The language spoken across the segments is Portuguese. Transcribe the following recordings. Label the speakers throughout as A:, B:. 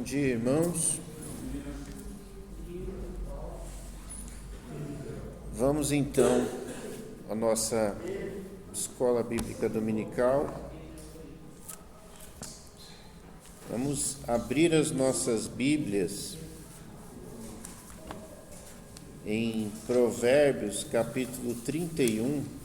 A: dia, irmãos. Vamos então à nossa escola bíblica dominical. Vamos abrir as nossas Bíblias em Provérbios, capítulo 31.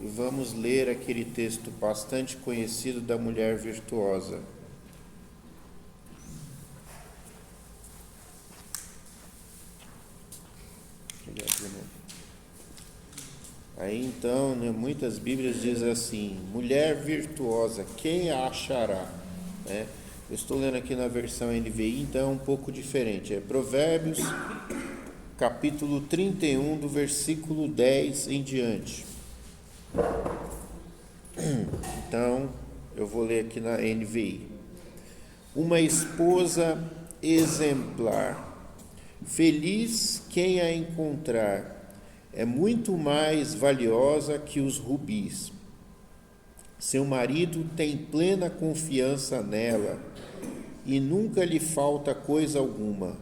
A: E vamos ler aquele texto bastante conhecido da mulher virtuosa. Aí então, muitas Bíblias dizem assim: mulher virtuosa, quem a achará? Eu estou lendo aqui na versão NVI, então é um pouco diferente. É Provérbios, capítulo 31, do versículo 10 em diante. Então, eu vou ler aqui na NVI. Uma esposa exemplar, feliz quem a encontrar, é muito mais valiosa que os rubis. Seu marido tem plena confiança nela e nunca lhe falta coisa alguma.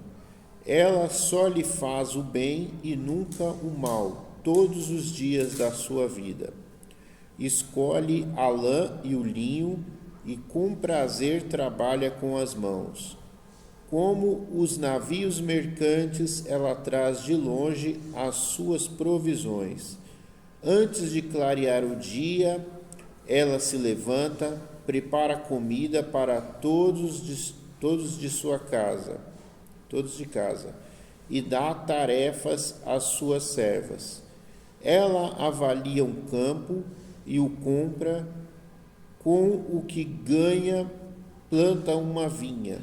A: Ela só lhe faz o bem e nunca o mal, todos os dias da sua vida. Escolhe a lã e o linho e com prazer trabalha com as mãos. Como os navios mercantes, ela traz de longe as suas provisões. Antes de clarear o dia, ela se levanta, prepara comida para todos de sua casa, todos de casa, e dá tarefas às suas servas. Ela avalia um campo e o compra, com o que ganha, planta uma vinha.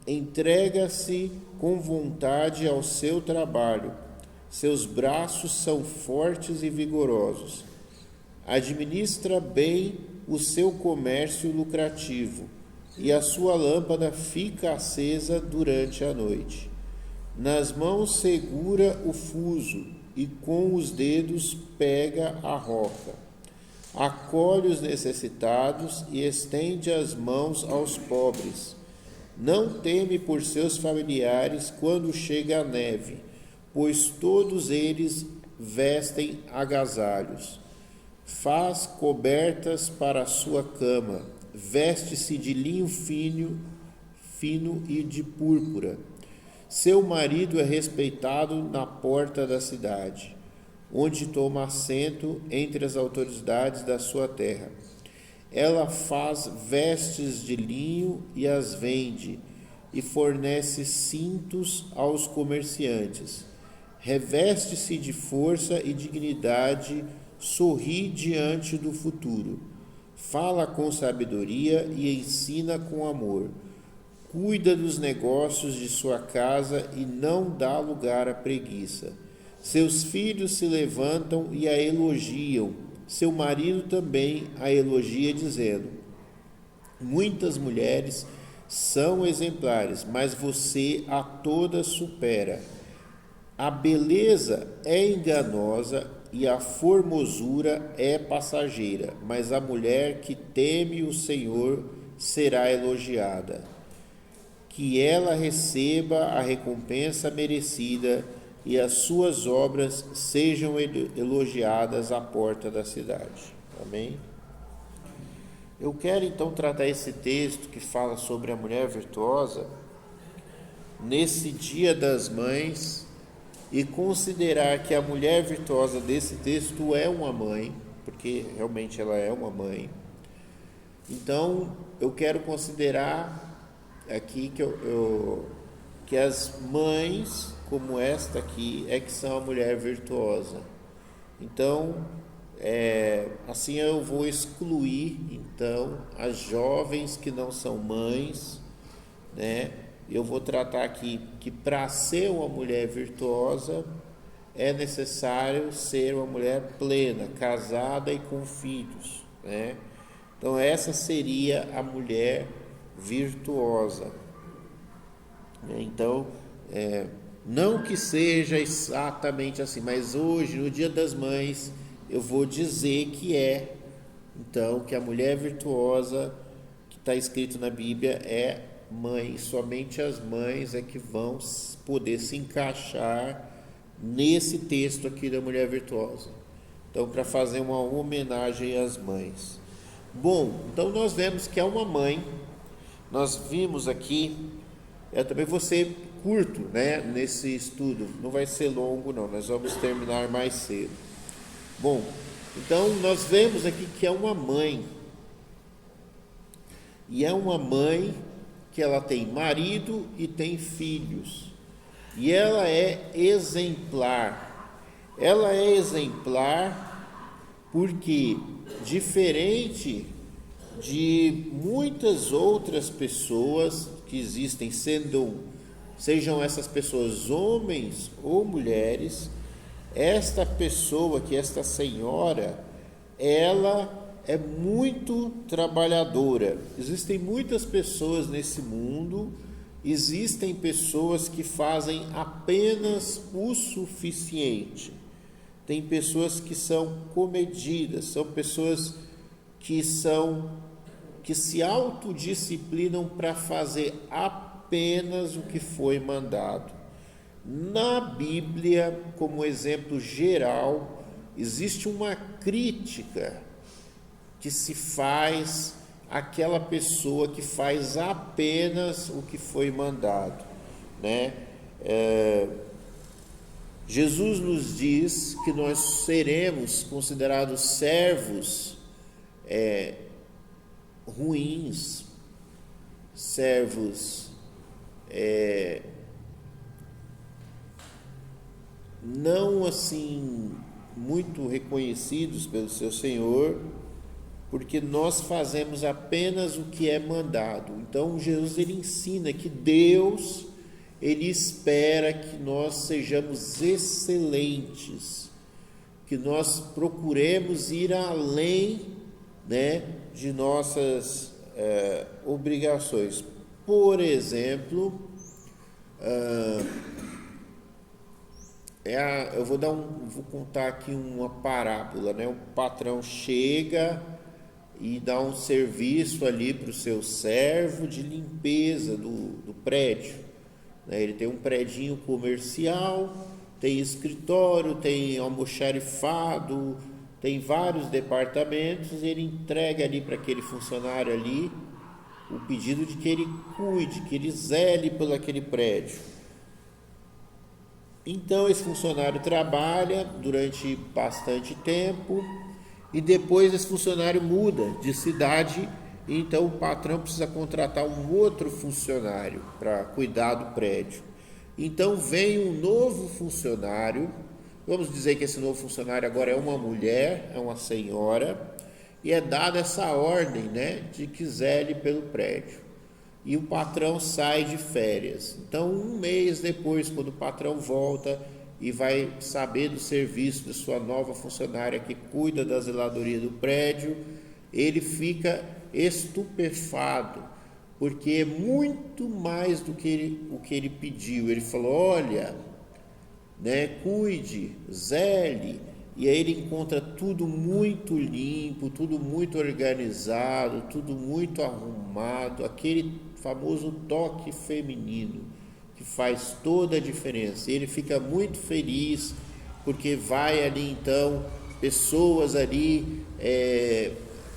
A: Entrega-se com vontade ao seu trabalho. Seus braços são fortes e vigorosos. Administra bem o seu comércio lucrativo, e a sua lâmpada fica acesa durante a noite. Nas mãos segura o fuso, e com os dedos pega a roca. Acolhe os necessitados e estende as mãos aos pobres. Não teme por seus familiares quando chega a neve, pois todos eles vestem agasalhos. Faz cobertas para a sua cama, veste-se de linho fino e de púrpura. Seu marido é respeitado na porta da cidade, onde toma assento entre as autoridades da sua terra. Ela faz vestes de linho e as vende, e fornece cintos aos comerciantes. Reveste-se de força e dignidade, sorri diante do futuro. Fala com sabedoria e ensina com amor. Cuida dos negócios de sua casa e não dá lugar à preguiça. Seus filhos se levantam e a elogiam. Seu marido também a elogia, dizendo: muitas mulheres são exemplares, mas você a todas supera. A beleza é enganosa e a formosura é passageira, mas a mulher que teme o Senhor será elogiada. Que ela receba a recompensa merecida e as suas obras sejam elogiadas à porta da cidade. Amém? Eu quero então tratar esse texto que fala sobre a mulher virtuosa nesse Dia das Mães e considerar que a mulher virtuosa desse texto é uma mãe, porque realmente ela é uma mãe. Então, eu quero considerar aqui que as mães, como esta aqui, é que são a mulher virtuosa. Então, assim eu vou excluir, então, as jovens que não são mães, Eu vou tratar aqui que para ser uma mulher virtuosa é necessário ser uma mulher plena, casada e com filhos, Então, essa seria a mulher virtuosa. Então, Não que seja exatamente assim, mas hoje, no Dia das Mães, eu vou dizer que é. Então, que a mulher virtuosa que está escrito na Bíblia é mãe. Somente as mães é que vão poder se encaixar nesse texto aqui da mulher virtuosa. Então, para fazer uma homenagem às mães. Bom, então nós vemos que é uma mãe. Nós vimos aqui, eu também vou ser curto, né, nesse estudo, não vai ser longo não, nós vamos terminar mais cedo. Bom, então nós vemos aqui que é uma mãe, e é uma mãe que ela tem marido e tem filhos, e ela é exemplar. Ela é exemplar porque, diferente de muitas outras pessoas que existem, sejam essas pessoas homens ou mulheres, esta pessoa, que esta senhora, ela é muito trabalhadora. Existem muitas pessoas nesse mundo, existem pessoas que fazem apenas o suficiente. Tem pessoas que são comedidas, são pessoas que se autodisciplinam para fazer apenas o que foi mandado. Na Bíblia, como exemplo geral, existe uma crítica que se faz àquela pessoa que faz apenas o que foi mandado, né? Jesus nos diz que nós seremos considerados servos ruins, servos não assim muito reconhecidos pelo seu Senhor, porque nós fazemos apenas o que é mandado. Então Jesus ele ensina que Deus ele espera que nós sejamos excelentes, que nós procuremos ir além, né, de nossas obrigações. Por exemplo, eu vou contar aqui uma parábola, né? O patrão chega e dá um serviço ali para o seu servo de limpeza do prédio, né? Ele tem um predinho comercial, tem escritório, tem almoxarifado, tem vários departamentos, e ele entrega ali para aquele funcionário ali o pedido de que ele cuide, que ele zele por aquele prédio. Então esse funcionário trabalha durante bastante tempo e depois esse funcionário muda de cidade, e então o patrão precisa contratar um outro funcionário para cuidar do prédio. Então vem um novo funcionário. Vamos dizer que esse novo funcionário agora é uma mulher, é uma senhora, e é dada essa ordem, né, de que zele pelo prédio. E o patrão sai de férias. Então, um mês depois, quando o patrão volta e vai saber do serviço da sua nova funcionária que cuida da zeladoria do prédio, ele fica estupefado, porque é muito mais do que o que ele pediu. Ele falou: olha, né, cuide, zele, e aí ele encontra tudo muito limpo, tudo muito organizado, tudo muito arrumado, aquele famoso toque feminino que faz toda a diferença. E ele fica muito feliz, porque vai ali então pessoas ali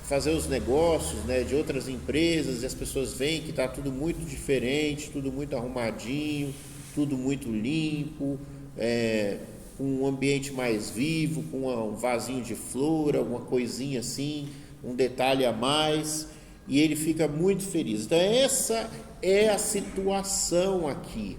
A: fazer os negócios, né, de outras empresas, e as pessoas veem que está tudo muito diferente, tudo muito arrumadinho, tudo muito limpo, com um ambiente mais vivo, com um vasinho de flor, alguma coisinha assim, um detalhe a mais, e ele fica muito feliz. Então essa é a situação aqui.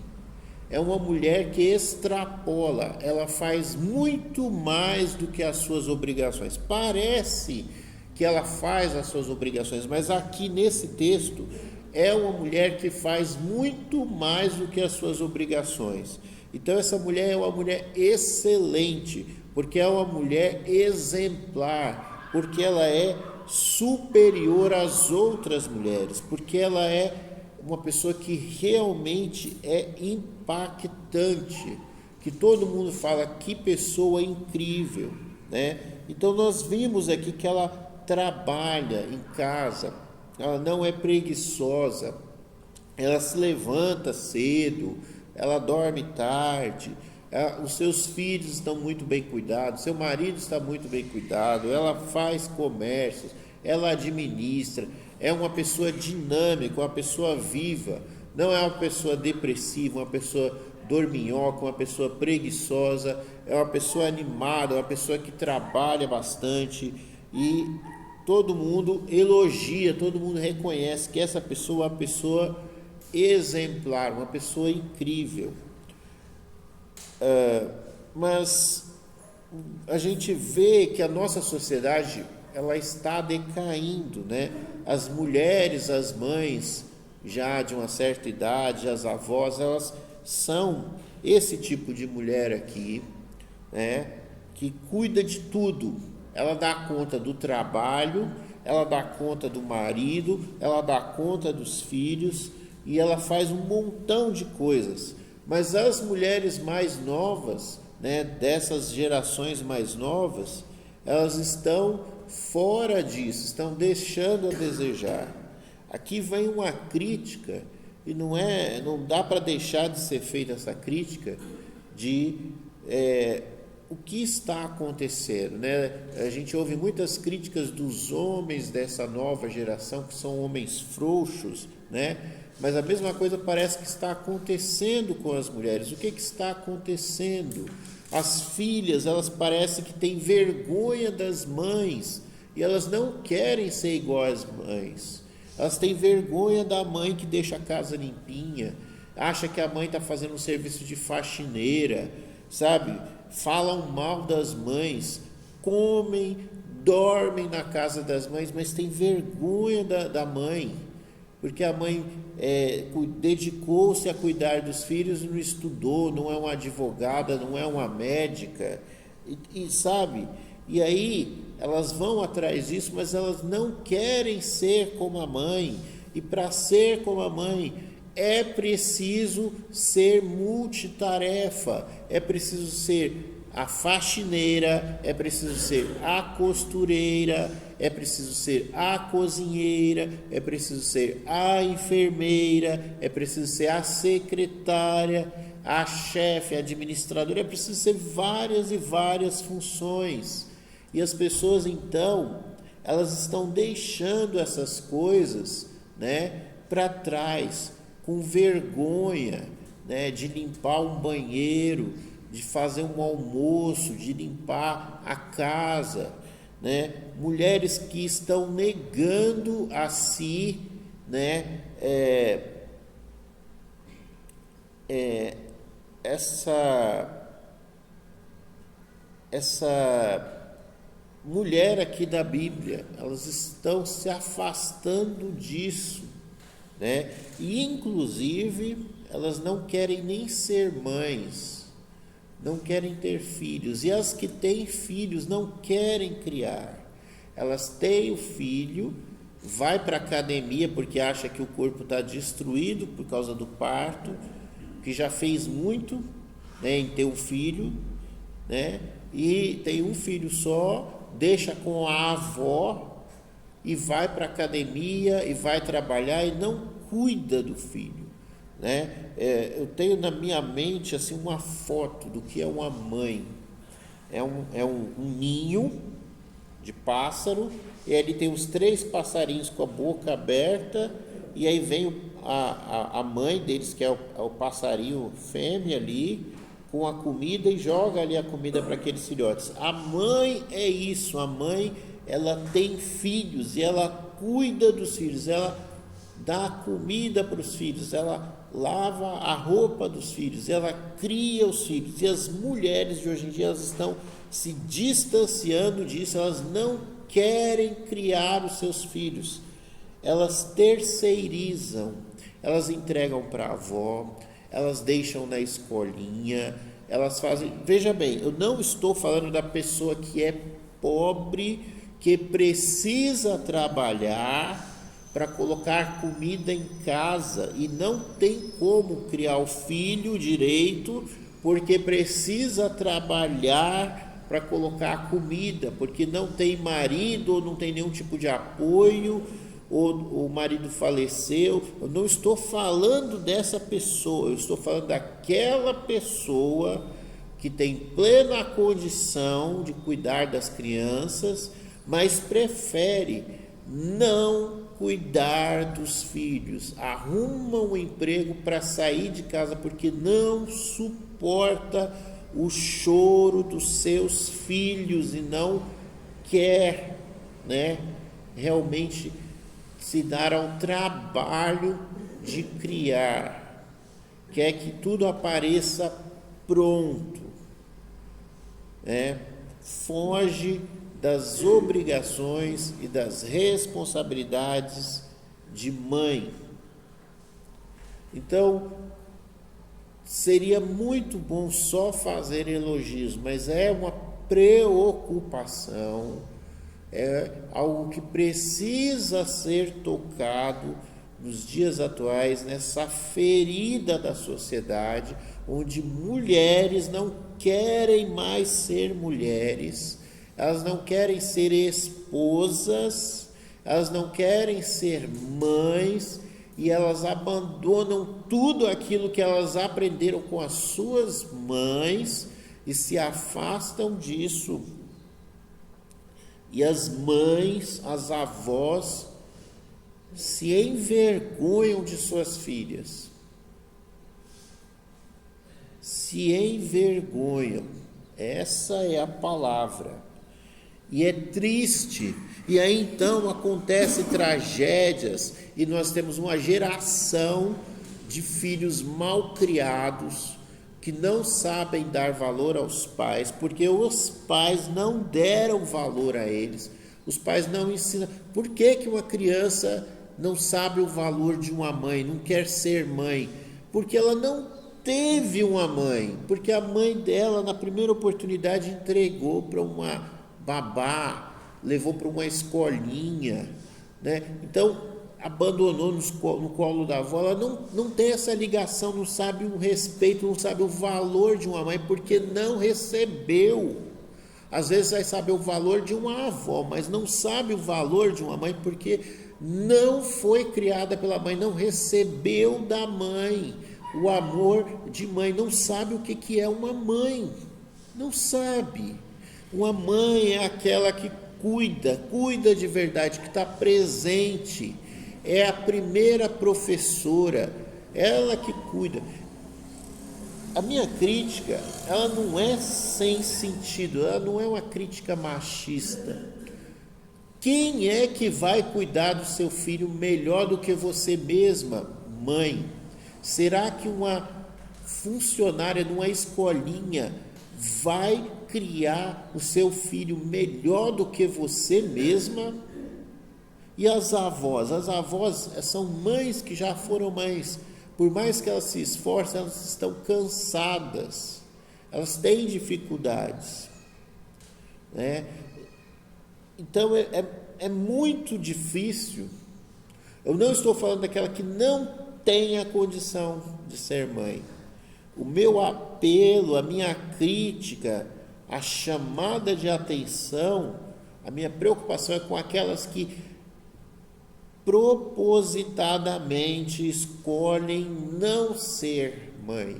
A: É uma mulher que extrapola, ela faz muito mais do que as suas obrigações. Parece que ela faz as suas obrigações, mas aqui nesse texto é uma mulher que faz muito mais do que as suas obrigações. Então essa mulher é uma mulher excelente, porque é uma mulher exemplar, porque ela é superior às outras mulheres, porque ela é uma pessoa que realmente é impactante, que todo mundo fala, que pessoa incrível, né? Então nós vimos aqui que ela trabalha em casa, ela não é preguiçosa, ela se levanta cedo, ela dorme tarde, os seus filhos estão muito bem cuidados, seu marido está muito bem cuidado, ela faz comércios, ela administra, é uma pessoa dinâmica, uma pessoa viva, não é uma pessoa depressiva, uma pessoa dorminhoca, uma pessoa preguiçosa, é uma pessoa animada, uma pessoa que trabalha bastante, e todo mundo elogia, todo mundo reconhece que essa pessoa é uma pessoa exemplar, uma pessoa incrível. Mas a gente vê que a nossa sociedade, ela está decaindo, né? As mulheres, as mães já de uma certa idade, as avós, elas são esse tipo de mulher aqui, né? Que cuida de tudo. Ela dá conta do trabalho, ela dá conta do marido, ela dá conta dos filhos e ela faz um montão de coisas. Mas as mulheres mais novas, né, dessas gerações mais novas, elas estão fora disso, estão deixando a desejar. Aqui vem uma crítica, e não dá para deixar de ser feita essa crítica de o que está acontecendo, né? A gente ouve muitas críticas dos homens dessa nova geração, que são homens frouxos, né? Mas a mesma coisa parece que está acontecendo com as mulheres. O que está acontecendo? As filhas, elas parecem que têm vergonha das mães e elas não querem ser igual às mães. Elas têm vergonha da mãe que deixa a casa limpinha, acha que a mãe está fazendo um serviço de faxineira, sabe? Falam mal das mães, comem, dormem na casa das mães, mas têm vergonha da mãe, porque a mãe dedicou-se a cuidar dos filhos, não estudou, não é uma advogada, não é uma médica, sabe? E aí elas vão atrás disso, mas elas não querem ser como a mãe, e para ser como a mãe é preciso ser multitarefa, é preciso ser a faxineira, é preciso ser a costureira, é preciso ser a cozinheira, é preciso ser a enfermeira, é preciso ser a secretária, a chefe, a administradora, é preciso ser várias e várias funções. E as pessoas, então, elas estão deixando essas coisas, né, para trás, com vergonha, né, de limpar um banheiro, de fazer um almoço, de limpar a casa, né? Mulheres que estão negando a si, né, essa mulher aqui da Bíblia, elas estão se afastando disso, né? E inclusive elas não querem nem ser mães, não querem ter filhos, e as que têm filhos não querem criar. Elas têm o filho, vai para a academia porque acha que o corpo está destruído por causa do parto, que já fez muito, né, em ter um filho, né, e tem um filho só, deixa com a avó e vai para a academia e vai trabalhar e não cuida do filho, né? Eu tenho na minha mente assim uma foto do que é uma mãe. É um ninho de pássaro, e ele tem os 3 passarinhos com a boca aberta, e aí vem a mãe deles, que é o passarinho fêmea ali, com a comida, e joga ali a comida para aqueles filhotes. A mãe é isso, a mãe, ela tem filhos e ela cuida dos filhos, ela dá comida para os filhos, ela lava a roupa dos filhos, ela cria os filhos. E as mulheres de hoje em dia, elas estão se distanciando disso, elas não querem criar os seus filhos, elas terceirizam, elas entregam para a avó, elas deixam na escolinha, elas fazem. Veja bem, eu não estou falando da pessoa que é pobre, que precisa trabalhar para colocar comida em casa e não tem como criar o filho direito, porque precisa trabalhar para colocar comida, porque não tem marido ou não tem nenhum tipo de apoio, ou o marido faleceu. Eu não estou falando dessa pessoa, eu estou falando daquela pessoa que tem plena condição de cuidar das crianças, mas prefere não cuidar dos filhos, arruma um emprego para sair de casa porque não suporta o choro dos seus filhos e não quer, realmente se dar ao trabalho de criar, quer que tudo apareça pronto, foge das obrigações e das responsabilidades de mãe. Então, seria muito bom só fazer elogios, mas é uma preocupação, é algo que precisa ser tocado nos dias atuais, nessa ferida da sociedade, onde mulheres não querem mais ser mulheres, elas não querem ser esposas, elas não querem ser mães, e elas abandonam tudo aquilo que elas aprenderam com as suas mães e se afastam disso. E as mães, as avós, se envergonham de suas filhas. Se envergonham, essa é a palavra. E é triste, e aí então acontecem tragédias, e nós temos uma geração de filhos mal criados, que não sabem dar valor aos pais, porque os pais não deram valor a eles, os pais não ensinam. Por que uma criança não sabe o valor de uma mãe, não quer ser mãe? Porque ela não teve uma mãe, porque a mãe dela, na primeira oportunidade, entregou para uma babá, levou para uma escolinha, Então, abandonou no colo da avó. Ela não tem essa ligação, não sabe o respeito, não sabe o valor de uma mãe, porque não recebeu. Às vezes vai saber o valor de uma avó, mas não sabe o valor de uma mãe, porque não foi criada pela mãe, não recebeu da mãe o amor de mãe, não sabe o que é uma mãe, não sabe. Uma mãe é aquela que cuida de verdade, que está presente, é a primeira professora, ela que cuida. A minha crítica, ela não é sem sentido, ela não é uma crítica machista. Quem é que vai cuidar do seu filho melhor do que você mesma, mãe? Será que uma funcionária de uma escolinha vai criar o seu filho melhor do que você mesma? E as avós? As avós são mães que já foram mães. Por mais que elas se esforcem, elas estão cansadas. Elas têm dificuldades, Então, é muito difícil. Eu não estou falando daquela que não tem a condição de ser mãe. O meu apelo, a minha crítica, a chamada de atenção, a minha preocupação é com aquelas que propositadamente escolhem não ser mãe.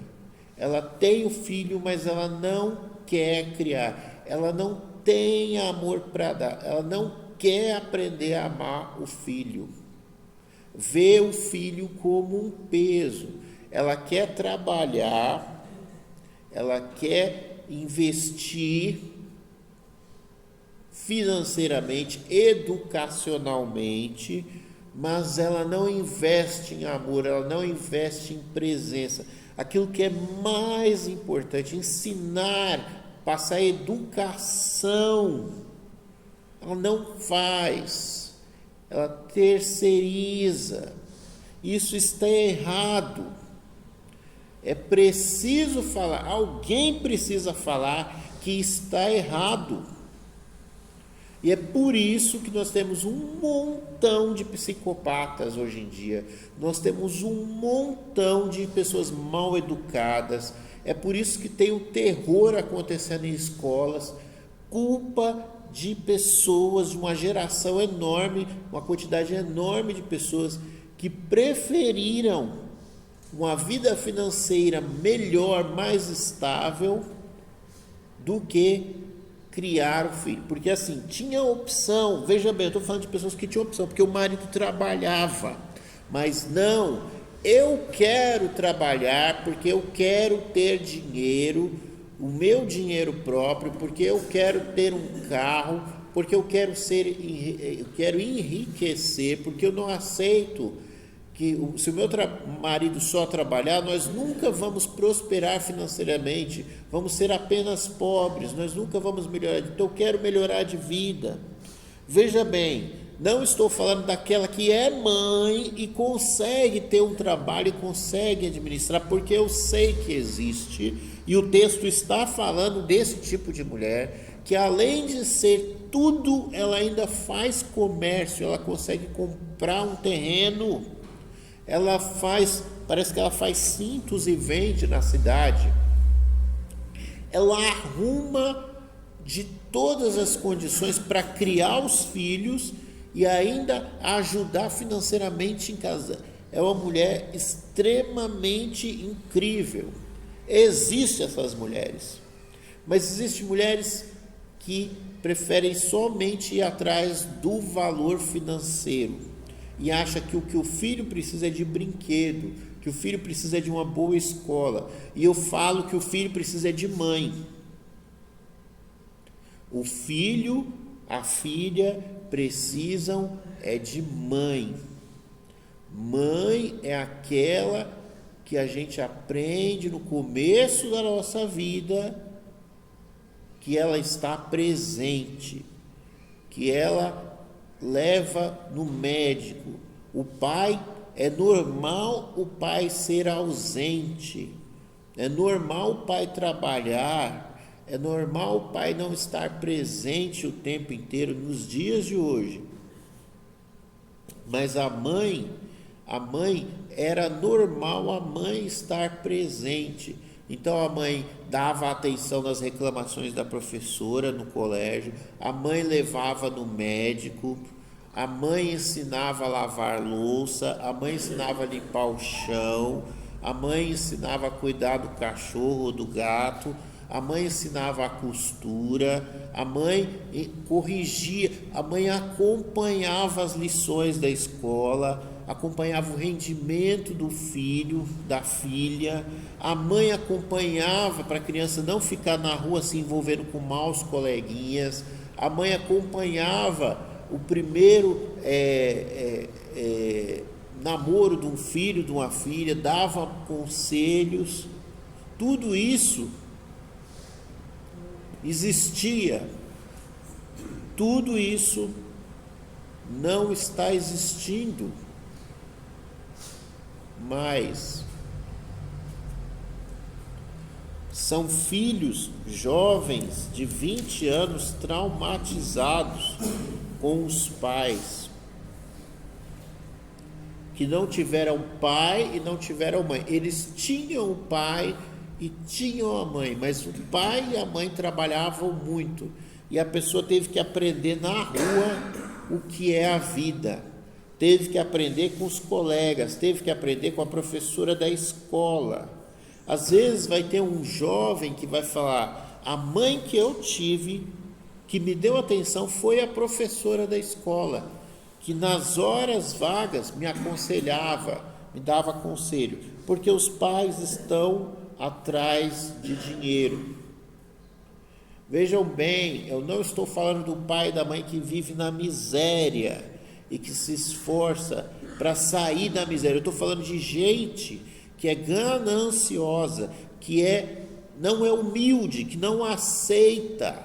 A: Ela tem o filho, mas ela não quer criar. Ela não tem amor para dar. Ela não quer aprender a amar o filho. Vê o filho como um peso. Ela quer trabalhar, ela quer investir financeiramente, educacionalmente, mas ela não investe em amor, ela não investe em presença. Aquilo que é mais importante, ensinar, passar educação, ela não faz, ela terceiriza. Isso está errado. É preciso falar, alguém precisa falar que está errado. E é por isso que nós temos um montão de psicopatas hoje em dia. Nós temos um montão de pessoas mal educadas. É por isso que tem o terror acontecendo em escolas. Culpa de pessoas, de uma geração enorme, uma quantidade enorme de pessoas que preferiram uma vida financeira melhor, mais estável, do que criar o filho. Porque assim, tinha opção. Veja bem, eu estou falando de pessoas que tinham opção, porque o marido trabalhava. Mas não, eu quero trabalhar porque eu quero ter dinheiro, o meu dinheiro próprio, porque eu quero ter um carro, porque eu quero enriquecer, porque eu não aceito que se o meu marido só trabalhar, nós nunca vamos prosperar financeiramente, vamos ser apenas pobres, nós nunca vamos melhorar. Então eu quero melhorar de vida. Veja bem, não estou falando daquela que é mãe e consegue ter um trabalho e consegue administrar, porque eu sei que existe, e o texto está falando desse tipo de mulher, que além de ser tudo, ela ainda faz comércio, ela consegue comprar um terreno, ela faz, parece que ela faz cintos e vende na cidade, ela arruma de todas as condições para criar os filhos e ainda ajudar financeiramente em casa. É uma mulher extremamente incrível. Existem essas mulheres, mas existem mulheres que preferem somente ir atrás do valor financeiro e acha que o que o filho precisa é de brinquedo, que o filho precisa é de uma boa escola. E eu falo que o filho precisa é de mãe. O filho, a filha precisam é de mãe. Mãe é aquela que a gente aprende no começo da nossa vida, que ela está presente, que ela leva no médico. O pai, é normal o pai ser ausente, é normal o pai trabalhar, é normal o pai não estar presente o tempo inteiro nos dias de hoje. Mas a mãe era normal a mãe estar presente. Então a mãe dava atenção nas reclamações da professora no colégio, a mãe levava no médico, a mãe ensinava a lavar louça, a mãe ensinava a limpar o chão, a mãe ensinava a cuidar do cachorro, do gato, a mãe ensinava a costura, a mãe corrigia, a mãe acompanhava as lições da escola, acompanhava o rendimento do filho, da filha, a mãe acompanhava para a criança não ficar na rua se envolvendo com maus coleguinhas, a mãe acompanhava o primeiro namoro de um filho, de uma filha, dava conselhos. Tudo isso existia, tudo isso não está existindo mais. São filhos jovens de 20 anos traumatizados com os pais, que não tiveram pai e não tiveram mãe. Eles tinham o pai e tinham a mãe, mas o pai e a mãe trabalhavam muito, e a pessoa teve que aprender na rua o que é a vida, teve que aprender com os colegas, teve que aprender com a professora da escola. Às vezes vai ter um jovem que vai falar: a mãe que eu tive, que me deu atenção, foi a professora da escola, que nas horas vagas me aconselhava, me dava conselho, porque os pais estão atrás de dinheiro. Vejam bem, eu não estou falando do pai e da mãe que vive na miséria e que se esforça para sair da miséria. Eu estou falando de gente que é gananciosa, que não é humilde, que não aceita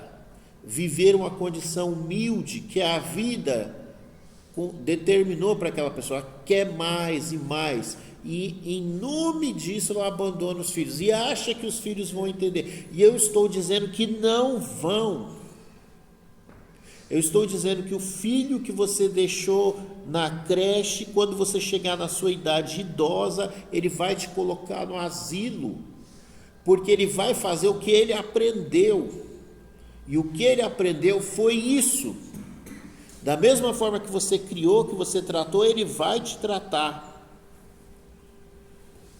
A: viver uma condição humilde que a vida determinou para aquela pessoa, quer mais e mais, e em nome disso ela abandona os filhos e acha que os filhos vão entender. E eu estou dizendo que não vão. Eu estou dizendo que o filho que você deixou na creche, quando você chegar na sua idade idosa, ele vai te colocar no asilo, porque ele vai fazer o que ele aprendeu. E o que ele aprendeu foi isso. Da mesma forma que você criou, que você tratou, ele vai te tratar.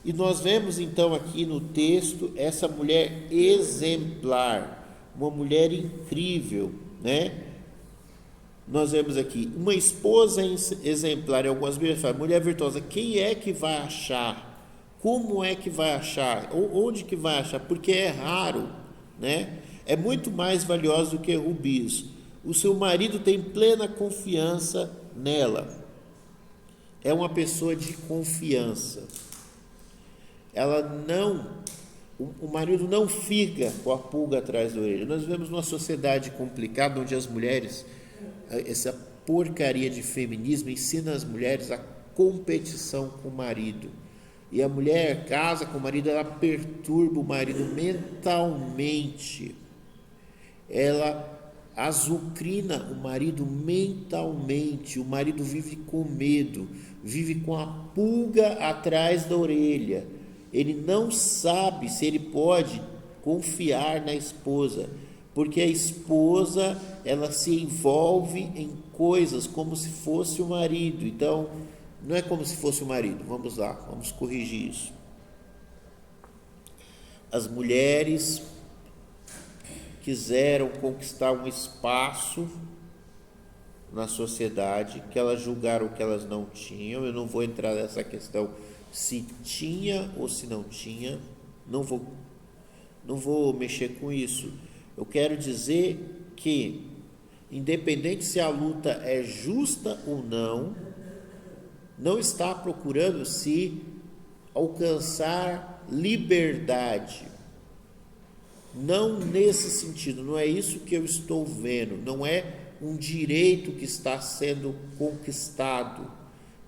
A: E nós vemos então aqui no texto essa mulher exemplar, uma mulher incrível, né? Nós vemos aqui uma esposa exemplar. Em algumas Bíblias fala, mulher virtuosa. Quem é que vai achar? Como é que vai achar? Onde que vai achar? Porque é raro, né? É muito mais valiosa do que rubis. O seu marido tem plena confiança nela. É uma pessoa de confiança. O marido não fica com a pulga atrás da orelha. Nós vivemos numa sociedade complicada, onde as mulheres, essa porcaria de feminismo ensina as mulheres a competição com o marido. E a mulher casa com o marido, ela perturba o marido mentalmente. Ela azucrina o marido mentalmente. O marido vive com medo, vive com a pulga atrás da orelha. Ele não sabe se ele pode confiar na esposa, porque a esposa, ela se envolve em coisas como se fosse o marido. Então, não é como se fosse o marido. Vamos lá, vamos corrigir isso. As mulheres quiseram conquistar um espaço na sociedade que elas julgaram que elas não tinham. Eu não vou entrar nessa questão se tinha ou se não tinha, não vou mexer com isso. Eu quero dizer que, independente se a luta é justa ou não está procurando se alcançar liberdade. Não nesse sentido, não é isso que eu estou vendo, não é um direito que está sendo conquistado,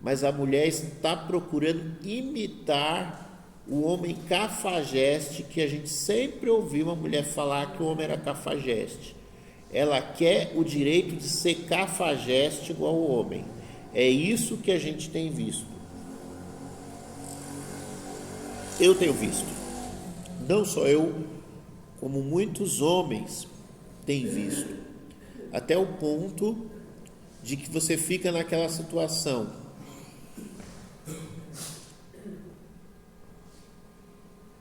A: mas a mulher está procurando imitar o homem cafajeste, que a gente sempre ouviu uma mulher falar que o homem era cafajeste. Ela quer o direito de ser cafajeste igual ao homem. É isso que a gente tem visto. Eu tenho visto. Não só eu, como muitos homens têm visto. Até o ponto de que você fica naquela situação.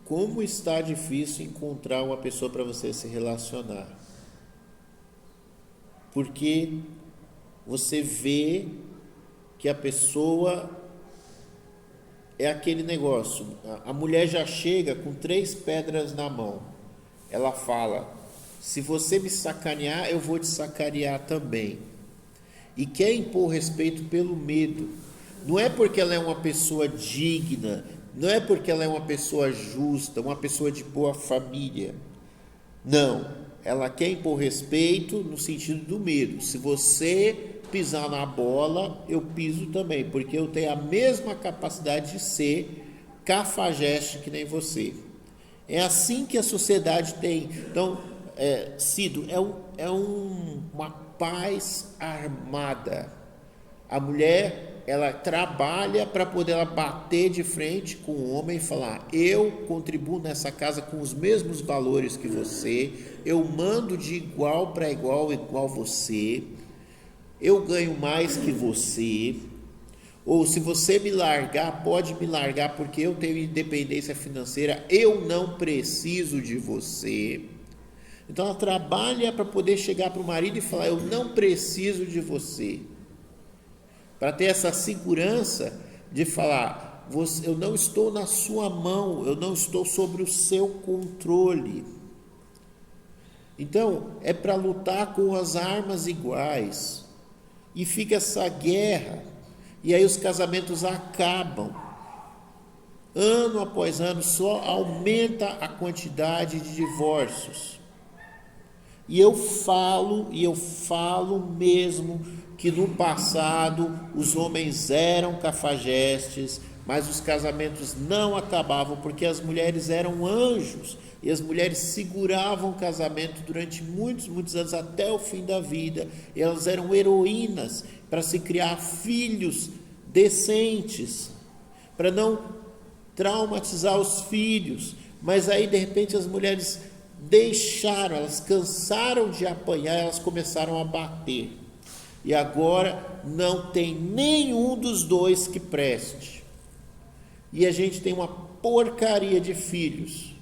A: Como está difícil encontrar uma pessoa para você se relacionar. Porque você vê que a pessoa é aquele negócio. A mulher já chega com 3 pedras na mão. Ela fala, se você me sacanear, eu vou te sacanear também. E quer impor respeito pelo medo. Não é porque ela é uma pessoa digna, não é porque ela é uma pessoa justa, uma pessoa de boa família. Não, ela quer impor respeito no sentido do medo. Se você pisar na bola, eu piso também, porque eu tenho a mesma capacidade de ser cafajeste que nem você. É assim que a sociedade tem. Então, Cido, uma paz armada. A mulher, ela trabalha para poder ela bater de frente com o homem e falar, eu contribuo nessa casa com os mesmos valores que você, eu mando de igual para igual você, eu ganho mais que você, ou se você me largar, pode me largar porque eu tenho independência financeira, eu não preciso de você. Então ela trabalha para poder chegar para o marido e falar, eu não preciso de você. Para ter essa segurança de falar, eu não estou na sua mão, eu não estou sobre o seu controle. Então, é para lutar com as armas iguais. E fica essa guerra, e aí os casamentos acabam. Ano após ano, só aumenta a quantidade de divórcios. E eu falo mesmo, que no passado os homens eram cafajestes, mas os casamentos não acabavam, porque as mulheres eram anjos, e as mulheres seguravam o casamento durante muitos, muitos anos, até o fim da vida, e elas eram heroínas para se criar filhos decentes, para não traumatizar os filhos. Mas aí de repente as mulheres deixaram, elas cansaram de apanhar, elas começaram a bater, e agora não tem nenhum dos dois que preste, e a gente tem uma porcaria de filhos,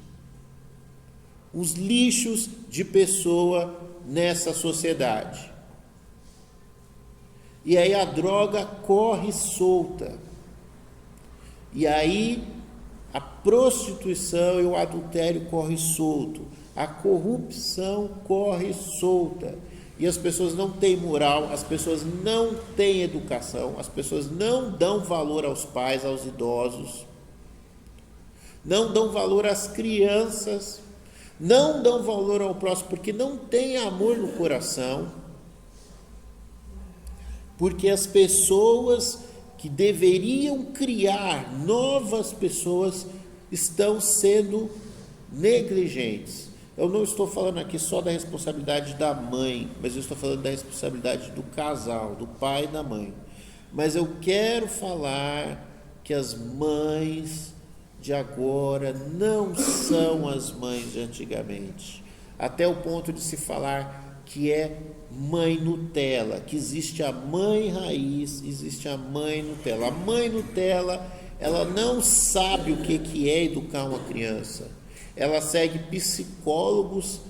A: os lixos de pessoa nessa sociedade. E aí a droga corre solta, e aí a prostituição e o adultério correm solto, a corrupção corre solta, e as pessoas não têm moral, as pessoas não têm educação, as pessoas não dão valor aos pais, aos idosos, não dão valor às crianças, não dão valor ao próximo, porque não tem amor no coração, porque as pessoas que deveriam criar novas pessoas estão sendo negligentes. Eu não estou falando aqui só da responsabilidade da mãe, mas eu estou falando da responsabilidade do casal, do pai e da mãe. Mas eu quero falar que as mães de agora não são as mães de antigamente, até o ponto de se falar que é mãe Nutella, que existe a mãe raiz, existe a mãe Nutella. A mãe Nutella, ela não sabe o que é educar uma criança. Ela segue psicólogos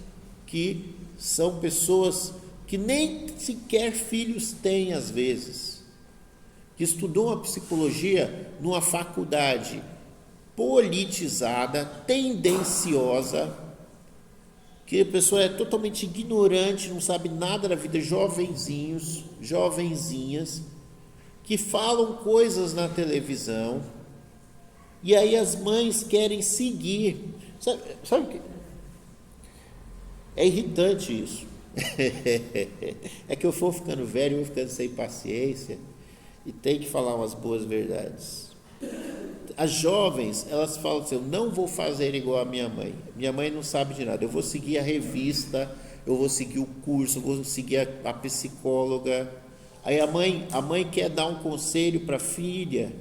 A: que são pessoas que nem sequer filhos têm às vezes, que estudou uma psicologia numa faculdade politizada, tendenciosa, que a pessoa é totalmente ignorante, não sabe nada da vida, jovenzinhos, jovenzinhas, que falam coisas na televisão, e aí as mães querem seguir. Sabe o que? É irritante isso. É que eu vou ficando velho, eu vou ficando sem paciência, e tem que falar umas boas verdades. As jovens, elas falam assim: eu não vou fazer igual a minha mãe não sabe de nada, eu vou seguir a revista, eu vou seguir o curso, eu vou seguir a psicóloga. Aí a mãe quer dar um conselho para a filha,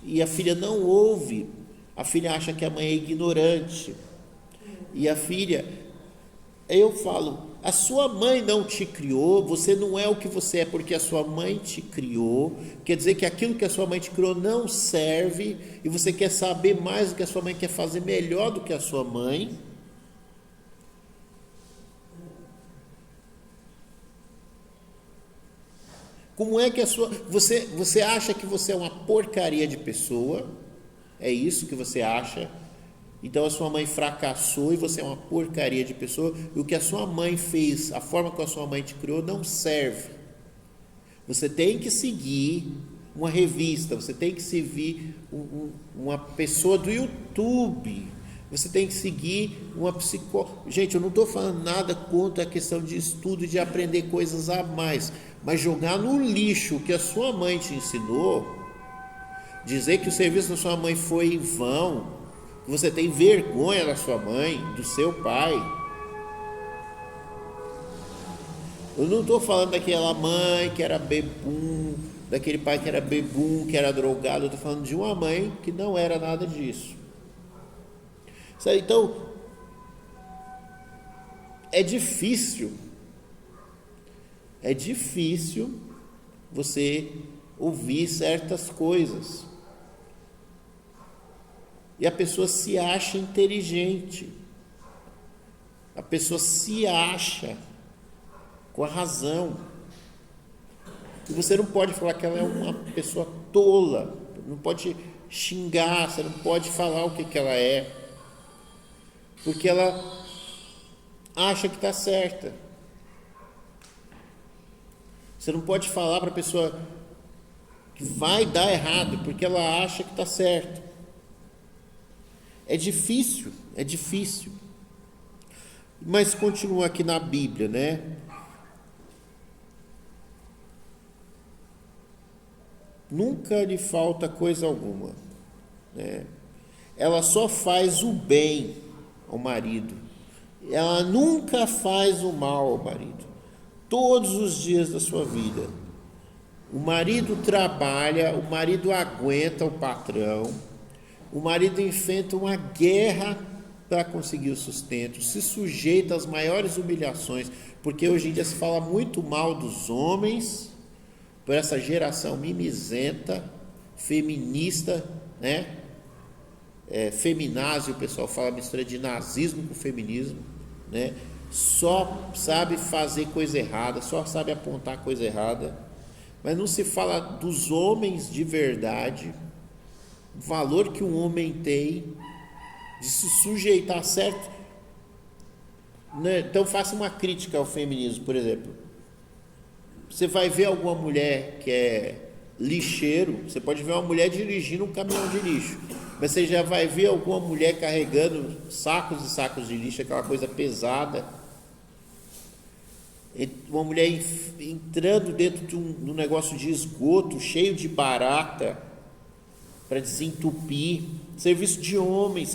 A: e a filha não ouve, a filha acha que a mãe é ignorante, e a filha, eu falo, a sua mãe não te criou, você não é o que você é porque a sua mãe te criou, quer dizer que aquilo que a sua mãe te criou não serve, e você quer saber mais do que a sua mãe, quer fazer melhor do que a sua mãe. Como é que você acha que você é uma porcaria de pessoa, é isso que você acha, então a sua mãe fracassou e você é uma porcaria de pessoa, e o que a sua mãe fez, a forma que a sua mãe te criou não serve. Você tem que seguir uma revista, você tem que seguir uma pessoa do YouTube, você tem que seguir uma psicóloga. Gente, eu não estou falando nada contra a questão de estudo e de aprender coisas a mais, mas jogar no lixo o que a sua mãe te ensinou, dizer que o serviço da sua mãe foi em vão, que você tem vergonha da sua mãe, do seu pai. Eu não estou falando daquela mãe que era bebum, daquele pai que era bebum, que era drogado. Eu estou falando de uma mãe que não era nada disso. Então, é difícil você ouvir certas coisas, e a pessoa se acha inteligente, a pessoa se acha com a razão, e você não pode falar que ela é uma pessoa tola, não pode xingar, você não pode falar o que ela é, porque ela acha que está certa. Você não pode falar para a pessoa que vai dar errado, porque ela acha que está certo. É difícil. Mas continua aqui na Bíblia, né? Nunca lhe falta coisa alguma. né? Ela só faz o bem ao marido. Ela nunca faz o mal ao marido. Todos os dias da sua vida. O marido trabalha, o marido aguenta o patrão, o marido enfrenta uma guerra para conseguir o sustento, se sujeita às maiores humilhações, porque hoje em dia se fala muito mal dos homens, por essa geração mimizenta, feminista, né? Feminazi, o pessoal fala, mistura de nazismo com feminismo, né? Só sabe fazer coisa errada, só sabe apontar coisa errada, mas não se fala dos homens de verdade, o valor que um homem tem de se sujeitar certo, né? Então faça uma crítica ao feminismo, por exemplo. Você vai ver alguma mulher que é lixeiro, você pode ver uma mulher dirigindo um caminhão de lixo, mas você já vai ver alguma mulher carregando sacos e sacos de lixo, aquela coisa pesada, uma mulher entrando dentro de um negócio de esgoto cheio de barata para desentupir. Serviço de homem,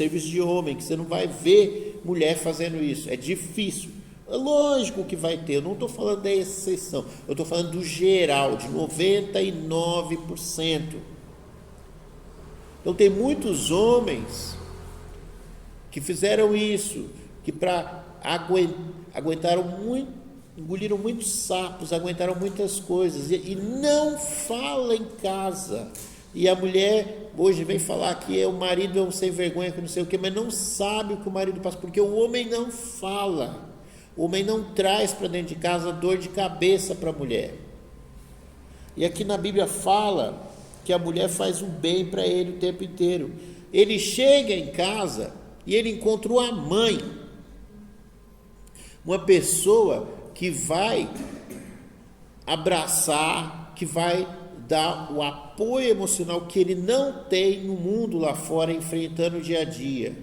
A: que você não vai ver mulher fazendo isso, é difícil. É lógico que vai ter, eu não estou falando da exceção, eu estou falando do geral, de 99%. Então tem muitos homens que fizeram isso, que aguentaram muito, engoliram muitos sapos, aguentaram muitas coisas e não fala em casa. E a mulher hoje vem falar que o marido é um sem vergonha, que não sei o que, mas não sabe o que o marido passa, porque o homem não fala. O homem não traz para dentro de casa dor de cabeça para a mulher. E aqui na Bíblia fala que a mulher faz o bem para ele o tempo inteiro. Ele chega em casa e ele encontrou a mãe, uma pessoa que vai abraçar, que vai dar o apoio emocional que ele não tem no mundo lá fora, enfrentando o dia a dia.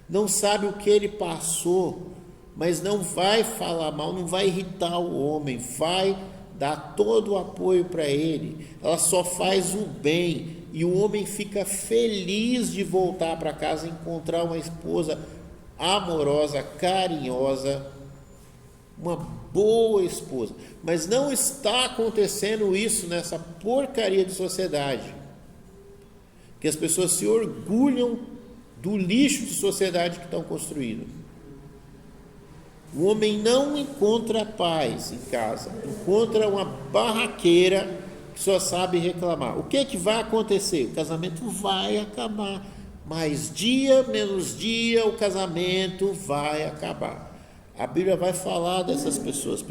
A: Não sabe o que ele passou, mas não vai falar mal, não vai irritar o homem, vai dar todo o apoio para ele. Ela só faz o bem e o homem fica feliz de voltar para casa e encontrar uma esposa amorosa, carinhosa, uma boa esposa. Mas não está acontecendo isso nessa porcaria de sociedade, que as pessoas se orgulham do lixo de sociedade que estão construindo. O homem não encontra paz em casa, encontra uma barraqueira que só sabe reclamar. O que vai acontecer? O casamento vai acabar, mais dia menos dia o casamento vai acabar. A Bíblia vai falar dessas pessoas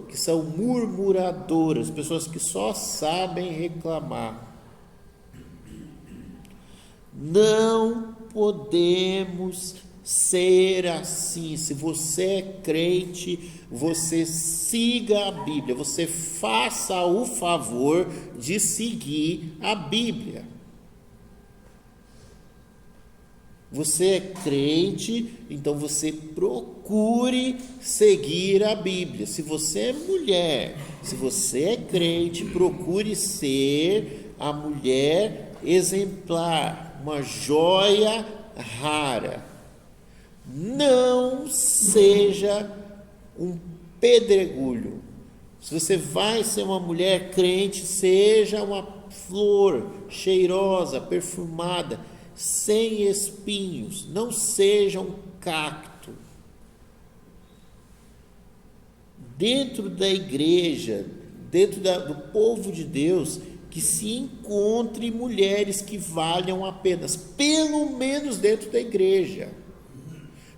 A: que são murmuradoras, pessoas que só sabem reclamar. Não podemos ser assim. Se você é crente, você siga a Bíblia, você faça o favor de seguir a Bíblia. Você é crente, então você procure seguir a Bíblia. Se você é mulher, se você é crente, procure ser a mulher exemplar, uma joia rara. Não seja um pedregulho. Se você vai ser uma mulher crente, seja uma flor cheirosa, perfumada, sem espinhos. Não seja um cacto. Dentro da igreja, dentro do povo de Deus, que se encontre mulheres que valham a pena, pelo menos dentro da igreja.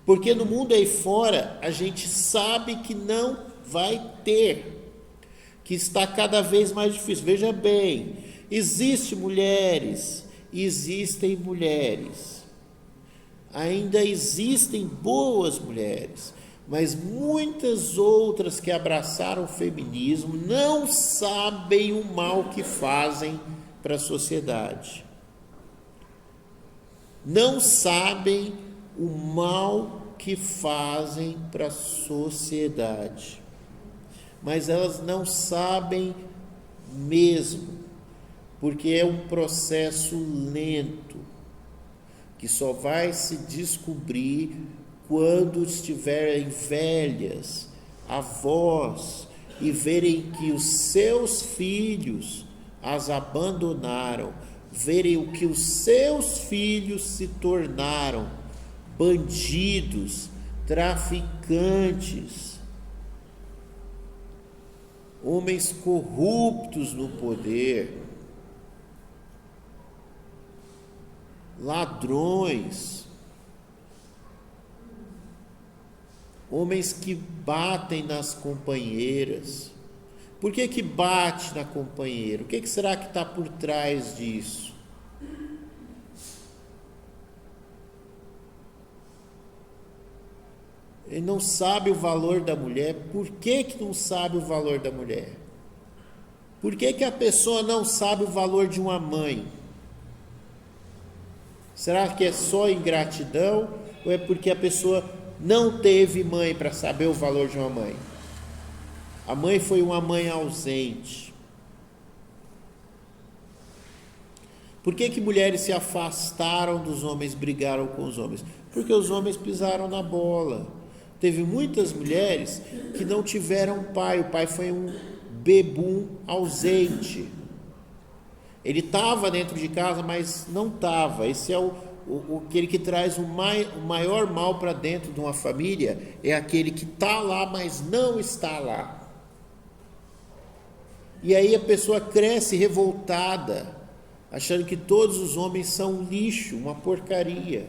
A: Porque no mundo aí fora, a gente sabe que não vai ter, que está cada vez mais difícil. Veja bem, existem mulheres, ainda existem boas mulheres, mas muitas outras que abraçaram o feminismo não sabem o mal que fazem para a sociedade. Não sabem o mal que fazem para a sociedade, mas elas não sabem mesmo, porque é um processo lento, que só vai se descobrir quando estiverem velhas, avós, e verem que os seus filhos as abandonaram, verem o que os seus filhos se tornaram, bandidos, traficantes, homens corruptos no poder, ladrões, homens que batem nas companheiras. Por que bate na companheira? O que será que está por trás disso? Ele não sabe o valor da mulher. Por que não sabe o valor da mulher? Por que a pessoa não sabe o valor de uma mãe? Será que é só ingratidão? Ou é porque a pessoa não teve mãe para saber o valor de uma mãe? A mãe foi uma mãe ausente. Por que mulheres se afastaram dos homens, brigaram com os homens? Porque os homens pisaram na bola. Teve muitas mulheres que não tiveram pai. O pai foi um bebum ausente. Ele estava dentro de casa, mas não estava. Esse é aquele que traz o maior mal para dentro de uma família, é aquele que está lá, mas não está lá. E aí a pessoa cresce revoltada, achando que todos os homens são lixo, uma porcaria.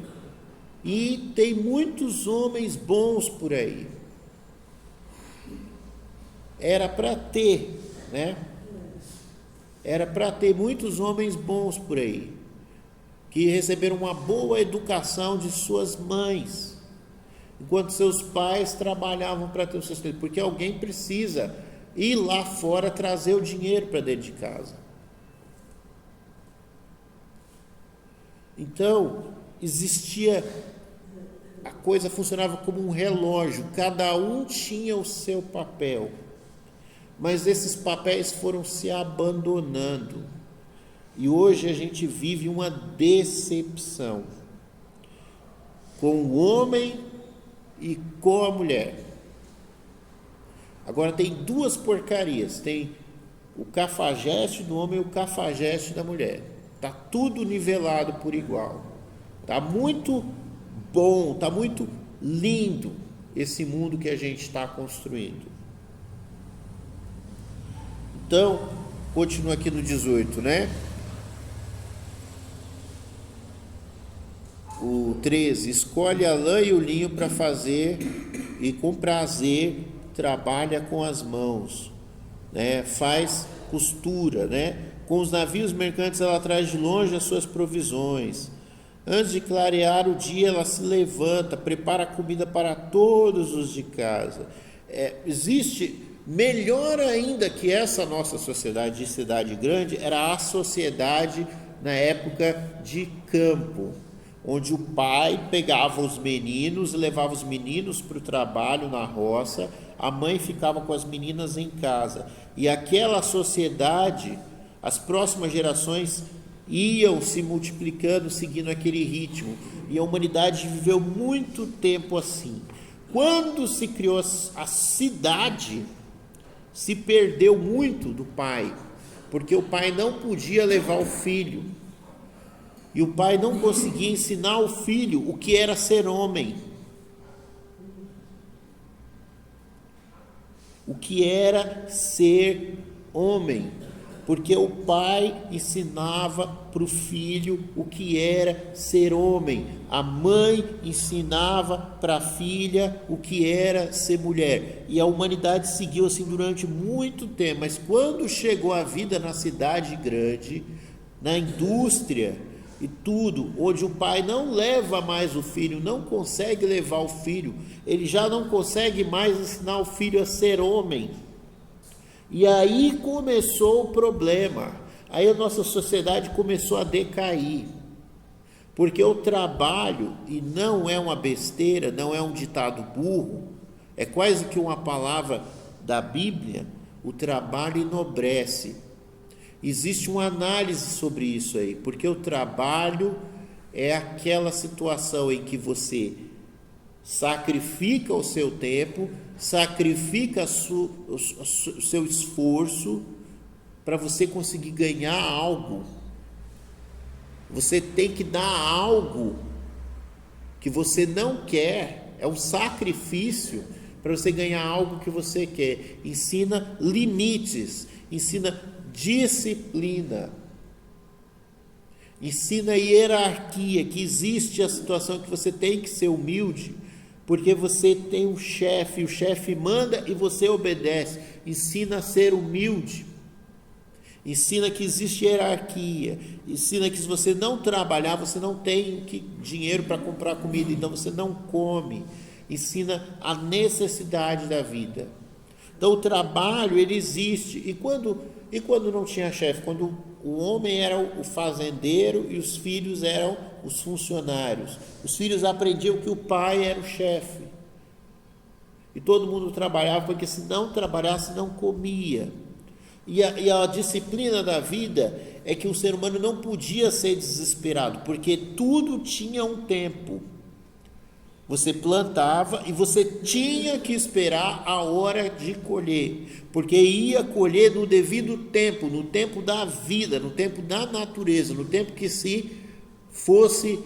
A: E tem muitos homens bons por aí. Era para ter, né? Era para ter muitos homens bons por aí, que receberam uma boa educação de suas mães, enquanto seus pais trabalhavam para ter o sustento, porque alguém precisa ir lá fora trazer o dinheiro para dentro de casa. Então, a coisa funcionava como um relógio, cada um tinha o seu papel, mas esses papéis foram se abandonando, e hoje a gente vive uma decepção com o homem e com a mulher. Agora tem duas porcarias, tem o cafajeste do homem e o cafajeste da mulher. Está tudo nivelado por igual. Está muito bom, está muito lindo esse mundo que a gente está construindo. Então, continua aqui no 18, né? O 13, escolhe a lã e o linho para fazer, e com prazer trabalha com as mãos, né? Faz costura, né? Com os navios mercantes ela traz de longe as suas provisões. Antes de clarear o dia ela se levanta, prepara comida para todos os de casa. Existe melhor ainda que essa nossa sociedade de cidade grande, era a sociedade na época de campo, onde o pai pegava os meninos e levava os meninos para o trabalho na roça, a mãe ficava com as meninas em casa, e aquela sociedade, as próximas gerações iam se multiplicando seguindo aquele ritmo, e a humanidade viveu muito tempo assim. Quando se criou a cidade, se perdeu muito do pai, porque o pai não podia levar o filho, e o pai não conseguia ensinar o filho o que era ser homem, o que era ser homem, porque o pai ensinava para o filho o que era ser homem, a mãe ensinava para a filha o que era ser mulher, e a humanidade seguiu assim durante muito tempo. Mas quando chegou a vida na cidade grande, na indústria e tudo, onde o pai não leva mais o filho, não consegue levar o filho, ele já não consegue mais ensinar o filho a ser homem. E aí começou o problema, aí a nossa sociedade começou a decair, porque o trabalho, e não é uma besteira, não é um ditado burro, é quase que uma palavra da Bíblia, o trabalho enobrece. Existe uma análise sobre isso aí, porque o trabalho é aquela situação em que você sacrifica o seu tempo, sacrifica o seu esforço para você conseguir ganhar algo. Você tem que dar algo que você não quer, é um sacrifício para você ganhar algo que você quer. Ensina limites, ensina disciplina, ensina hierarquia, que existe a situação que você tem que ser humilde, porque você tem um chefe, o chefe manda e você obedece. Ensina a ser humilde, ensina que existe hierarquia, ensina que se você não trabalhar, você não tem dinheiro para comprar comida, então você não come. Ensina a necessidade da vida. Então o trabalho, ele existe. E quando não tinha chefe? Quando o homem era o fazendeiro e os filhos eram os funcionários. Os filhos aprendiam que o pai era o chefe. E todo mundo trabalhava, porque se não trabalhasse, não comia. E a disciplina da vida é que o ser humano não podia ser desesperado, porque tudo tinha um tempo. Você plantava e você tinha que esperar a hora de colher, porque ia colher no devido tempo, no tempo da vida, no tempo da natureza, no tempo que se fosse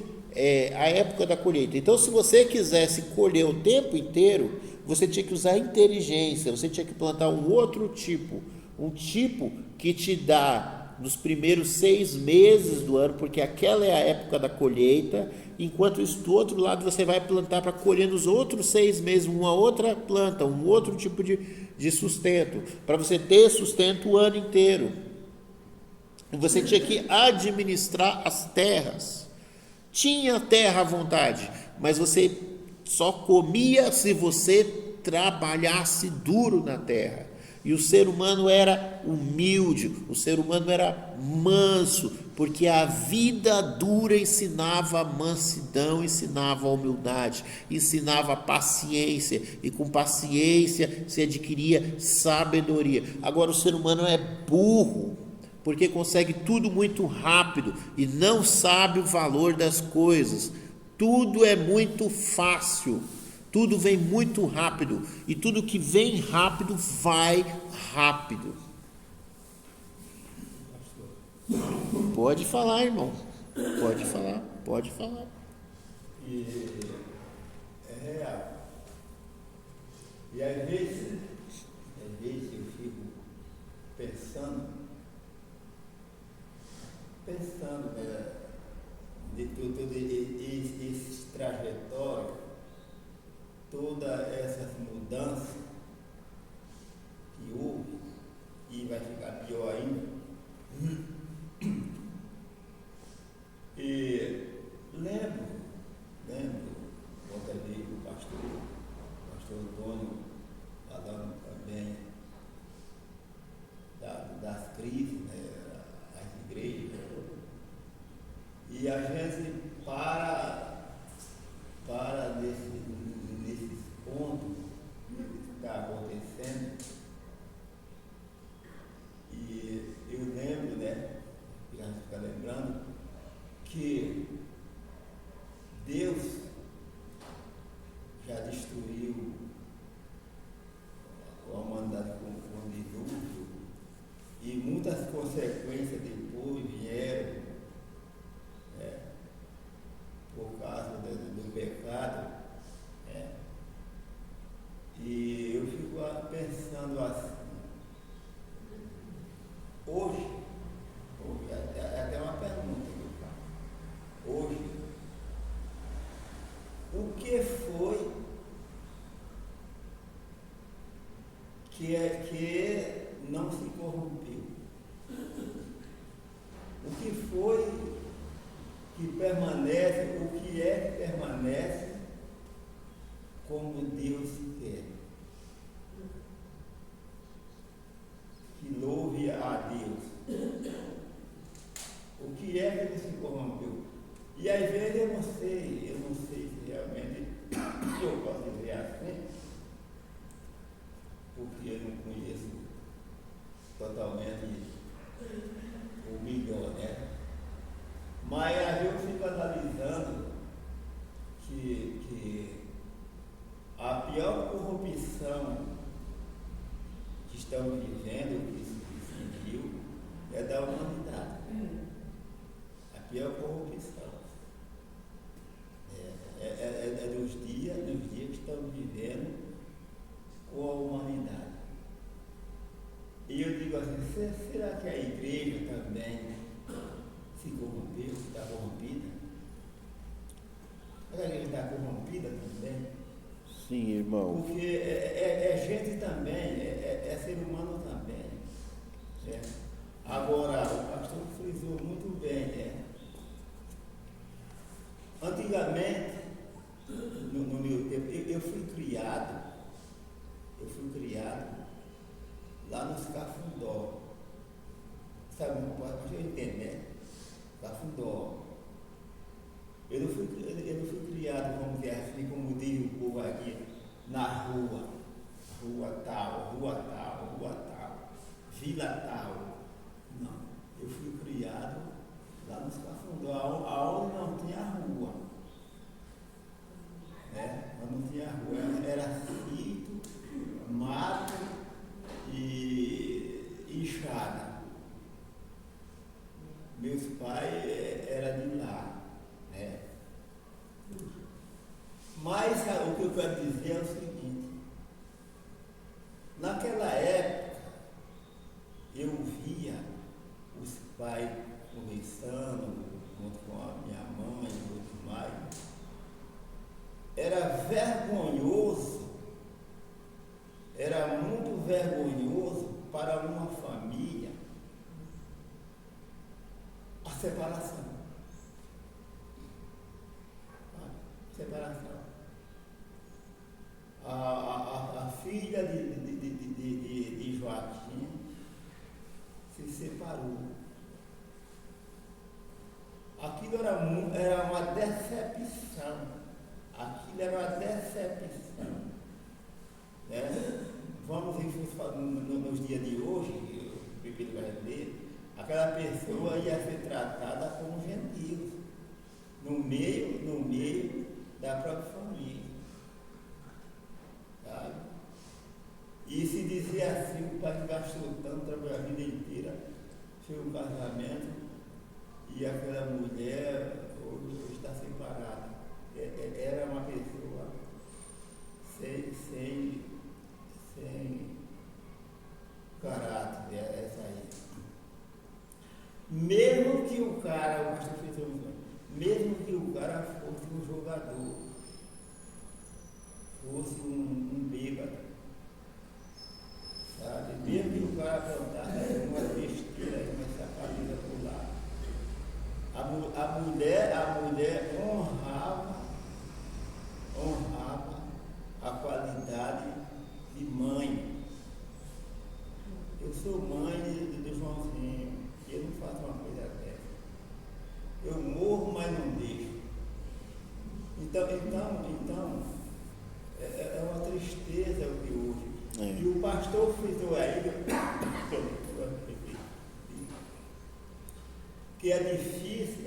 A: a época da colheita. Então, se você quisesse colher o tempo inteiro, você tinha que usar inteligência, você tinha que plantar um outro tipo, um tipo que te dá nos primeiros 6 meses do ano, porque aquela é a época da colheita. Enquanto isso, do outro lado, você vai plantar para colher nos outros 6 meses uma outra planta, um outro tipo de sustento, para você ter sustento o ano inteiro. E você tinha que administrar as terras. Tinha terra à vontade, mas você só comia se você trabalhasse duro na terra. E o ser humano era humilde, o ser humano era manso, porque a vida dura ensinava mansidão, ensinava humildade, ensinava paciência, e com paciência se adquiria sabedoria. Agora o ser humano é burro, porque consegue tudo muito rápido e não sabe o valor das coisas. Tudo é muito fácil. Tudo vem muito rápido, e tudo que vem rápido, vai rápido. Pode falar, irmão. Pode falar, pode falar.
B: E é real. E às vezes eu fico pensando de todo esse trajetório, todas essas mudanças que houve, e vai ficar pior ainda. E lembro, outra vez o pastor Antônio falando também das crises, né, as igrejas, e a gente para nesses pontos que está acontecendo. E eu lembro, né, e a gente fica lembrando que Deus já destruiu a humanidade com dilúvio, e muitas consequências depois vieram, por causa do pecado. E eu fico pensando assim, hoje até uma pergunta que eu faço. Hoje, o que foi que não se corrompeu? O que foi que permanece, o que é que permanece como Deus quer? Que louve a Deus. O que é que ele se corrompeu? E às vezes eu não sei se realmente eu posso dizer assim, porque eu não conheço totalmente o melhor, né? Mas às vezes eu fico analisando estamos vivendo, o que se viu, é da humanidade. A pior corrupção. É dos dias que estamos vivendo com a humanidade. E eu digo assim, será que a igreja também se corrompeu, está corrompida? Será que a igreja está corrompida também?
A: Sim, irmão.
B: Porque é gente também, é ser humano também. Né? Agora, o pastor frisou muito bem, né? Antigamente, no meu tempo, eu fui criado lá nos Cafundó. Sabe, para eu entender, né? Cafundó. Eu não fui criado, vamos dizer assim, como diz o povo aqui, na rua tal, vila tal. Não, eu fui criado lá nos Cafundó, aonde não tinha rua. Né? Mas não tinha rua, era sítio, mato e enxada. Meus pais eram de lá. Né? Mas o que eu quero dizer é o seguinte: naquela época eu via os pais conversando junto com a minha mãe e outros mais. Era vergonhoso, era muito vergonhoso para uma família a separação. A filha de Joaquim se separou. Aquilo era uma decepção. Aquilo era uma decepção. Né? Vamos nos dias de hoje, o bebê brasileiro, aquela pessoa ia ser tratada como gentil, no meio da própria família. Sabe? E se dizia assim, o pai gastou tanto, trabalhou a vida inteira, fez um casamento, e aquela mulher hoje está separada. Era uma pessoa sem caráter, essa aí. Mesmo que o cara, mesmo que o cara fosse um jogador, fosse um bêbado, sabe? Mesmo que o cara plantasse uma besteira, uma camisa por lá, a mulher honrava a qualidade de mãe. Eu sou mãe do Joãozinho, e eu não faço uma coisa dessa. Eu morro, mas não deixo. Então é uma tristeza o de hoje. E o pastor frisou aí que é difícil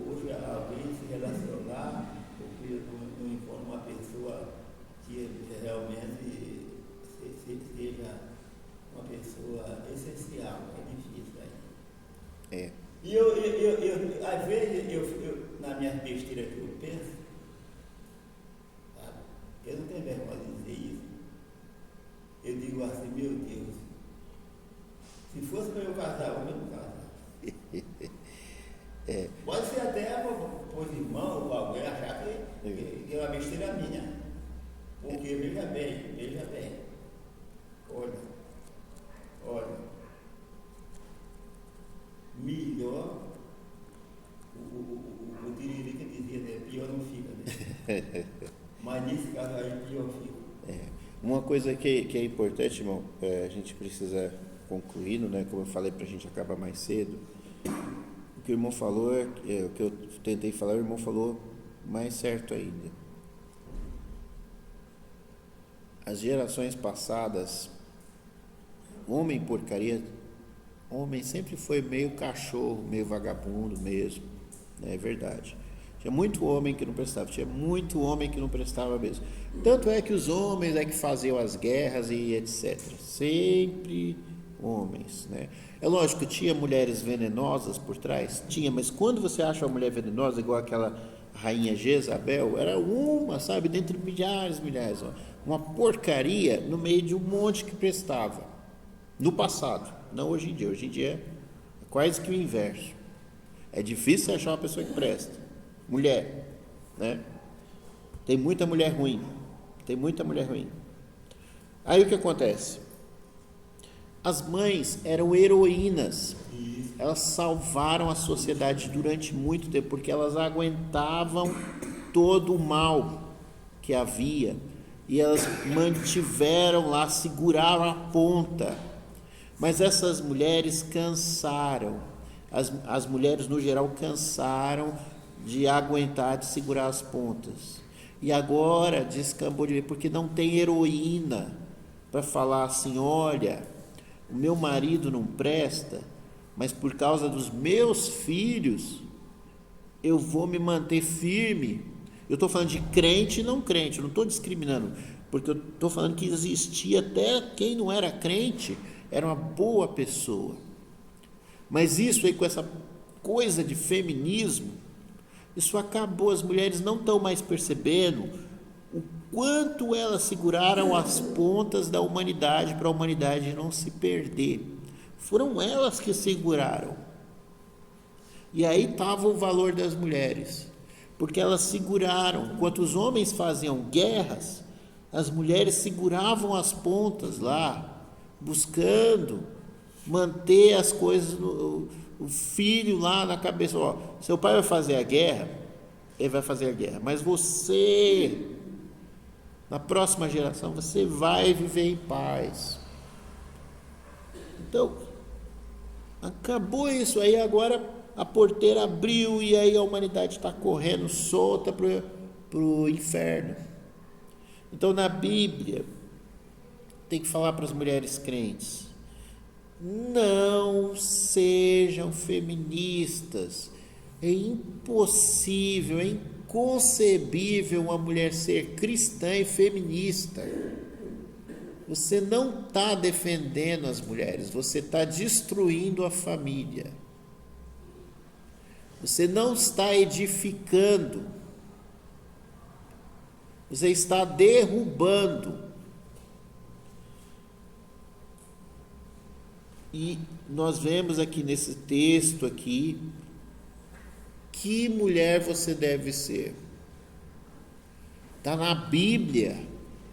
B: hoje alguém se relacionar, porque não encontra uma pessoa que realmente seja uma pessoa essencial, é difícil aí. E eu às vezes, na minha besteira que eu penso, sabe? Eu não tenho vergonha de dizer isso. Eu digo assim, meu Deus, se fosse para eu casar, eu não casar. Pode ser até para os irmãos ou alguém achar que é uma besteira minha. Porque veja bem. Olha, melhor o Tiririca dizia, né? Pior não fica, né? Mas nesse caso aí pior fica.
A: Uma coisa que é importante, irmão, a gente precisa concluindo, né? Como eu falei, para a gente acabar mais cedo. O que o irmão falou o que eu tentei falar, o irmão falou mais certo ainda. As gerações passadas, homem sempre foi meio cachorro, meio vagabundo mesmo, né? É verdade. Tinha muito homem que não prestava, tinha muito homem que não prestava mesmo. Tanto é que os homens é que faziam as guerras e etc. Sempre homens, né? É lógico que tinha mulheres venenosas por trás, tinha, mas quando você acha uma mulher venenosa, igual aquela rainha Jezabel, era uma, sabe, dentre milhares, ó, uma porcaria no meio de um monte que prestava, no passado, não hoje em dia é quase que o inverso, é difícil achar uma pessoa que presta, mulher, né? Tem muita mulher ruim, aí o que acontece? As mães eram heroínas, elas salvaram a sociedade durante muito tempo, porque elas aguentavam todo o mal que havia, e elas mantiveram lá, seguraram a ponta, mas essas mulheres cansaram, as mulheres no geral cansaram de aguentar, de segurar as pontas, e agora descambou de vez, porque não tem heroína para falar assim, olha, o meu marido não presta, mas por causa dos meus filhos, eu vou me manter firme. Eu estou falando de crente e não crente, eu não estou discriminando, porque eu estou falando que existia até quem não era crente, era uma boa pessoa. Mas isso aí, com essa coisa de feminismo, isso acabou, as mulheres não estão mais percebendo o quanto elas seguraram as pontas da humanidade para a humanidade não se perder. Foram elas que seguraram. E aí estava o valor das mulheres, porque elas seguraram. Enquanto os homens faziam guerras, as mulheres seguravam as pontas lá, buscando manter as coisas, o filho lá na cabeça. Ó, seu pai vai fazer a guerra, ele vai fazer a guerra, mas você, na próxima geração, você vai viver em paz. Então, acabou isso aí, agora a porteira abriu e aí a humanidade está correndo solta para o inferno. Então, na Bíblia, tem que falar para as mulheres crentes, não sejam feministas, é impossível, é inconcebível uma mulher ser cristã e feminista. Você não está defendendo as mulheres, você está destruindo a família. Você não está edificando, você está derrubando. E nós vemos aqui nesse texto aqui, que mulher você deve ser. Está na Bíblia,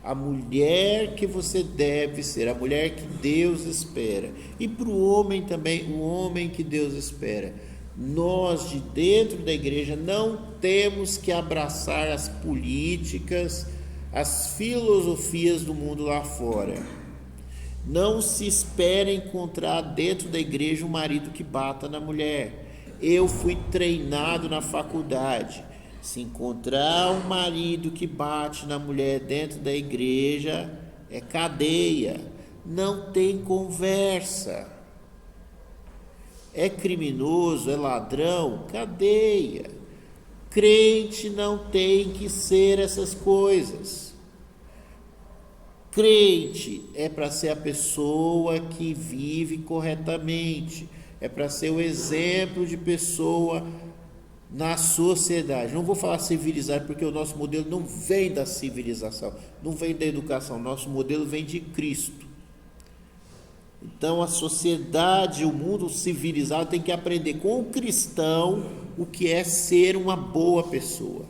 A: a mulher que você deve ser, a mulher que Deus espera. E para o homem também, o homem que Deus espera. Nós de dentro da igreja não temos que abraçar as políticas, as filosofias do mundo lá fora. Não se espere encontrar dentro da igreja um marido que bata na mulher. Eu fui treinado na faculdade. Se encontrar um marido que bate na mulher dentro da igreja, é cadeia. Não tem conversa. É criminoso, é ladrão, cadeia. Crente não tem que ser essas coisas. Crente é para ser a pessoa que vive corretamente, é para ser o exemplo de pessoa na sociedade. Não vou falar civilizado, porque o nosso modelo não vem da civilização, não vem da educação, nosso modelo vem de Cristo. Então a sociedade, o mundo civilizado tem que aprender com o cristão o que é ser uma boa pessoa.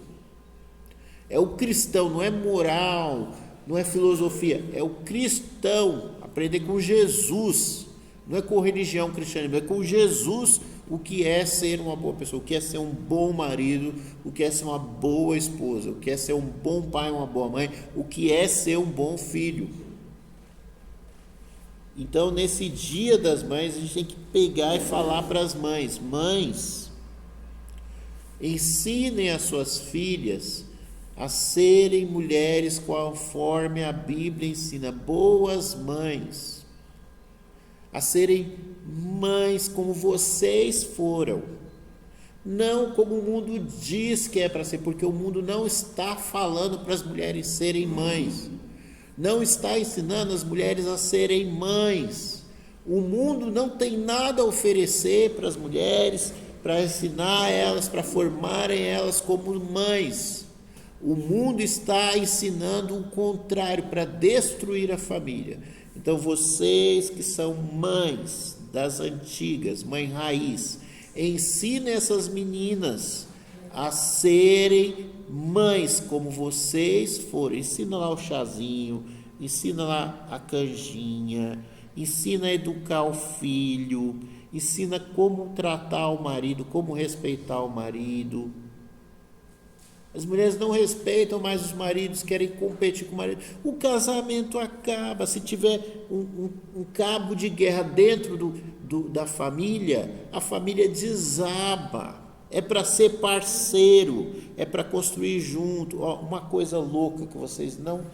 A: É o cristão, não é moral, não é filosofia, é o cristão, aprender com Jesus, não é com religião cristianismo, é com Jesus o que é ser uma boa pessoa, o que é ser um bom marido, o que é ser uma boa esposa, o que é ser um bom pai, uma boa mãe, o que é ser um bom filho. Então, nesse dia das mães, a gente tem que pegar e falar para as mães: mães, ensinem as suas filhas a serem mulheres conforme a Bíblia ensina, boas mães, a serem mães como vocês foram, não como o mundo diz que é para ser, porque o mundo não está falando para as mulheres serem mães, não está ensinando as mulheres a serem mães. O mundo não tem nada a oferecer para as mulheres, para ensinar elas, para formarem elas como mães. O mundo está ensinando o contrário, para destruir a família. Então vocês que são mães das antigas, mãe raiz, ensinem essas meninas a serem mães como vocês foram. Ensina lá o chazinho, ensina lá a canjinha, ensina a educar o filho, ensina como tratar o marido, como respeitar o marido. As mulheres não respeitam mais os maridos, querem competir com o marido. O casamento acaba. Se tiver um cabo de guerra dentro da família, a família desaba. É para ser parceiro, é para construir junto. Uma coisa louca que vocês não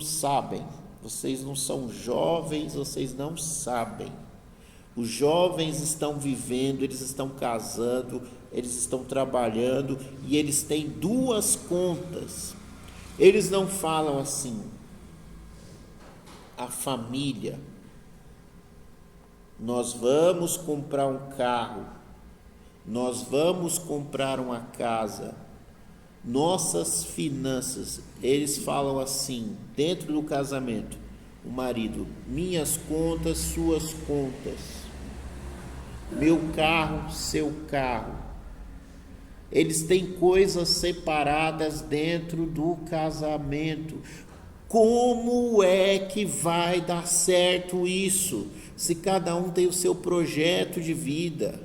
A: sabem. Vocês não são jovens, vocês não sabem. Os jovens estão vivendo, eles estão casando, eles estão trabalhando e eles têm duas contas. Eles não falam assim: a família, nós vamos comprar um carro, nós vamos comprar uma casa, nossas finanças. Eles falam assim, dentro do casamento, o marido: minhas contas, suas contas, meu carro, seu carro. Eles têm coisas separadas dentro do casamento. Como é que vai dar certo isso, se cada um tem o seu projeto de vida?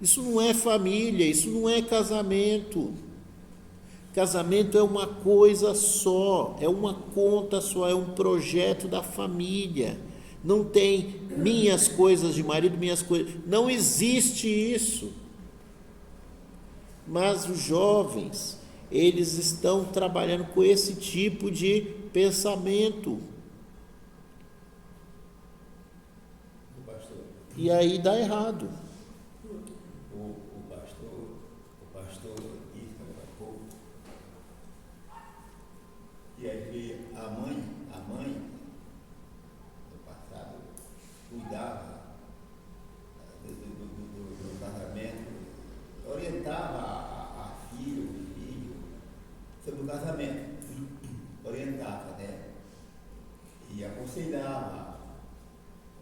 A: Isso não é família, isso não é casamento. Casamento é uma coisa só, é uma conta só, é um projeto da família. Não tem minhas coisas de marido, minhas coisas. Não existe isso. Mas os jovens, eles estão trabalhando com esse tipo de pensamento. E aí dá errado.
B: O pastor disse agora há pouco, e aí a mãe no passado cuidava do casamento, orientava a filha, o filho sobre o casamento, orientava, né? E aconselhava: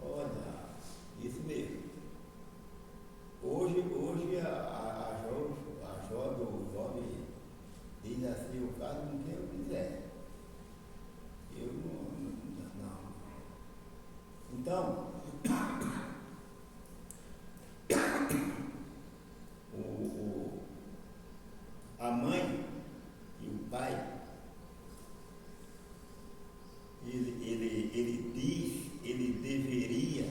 B: olha, isso mesmo. Hoje a jovem diz assim: o caso não quem eu quiser. Eu não. Então, a mãe e o pai, ele deveria,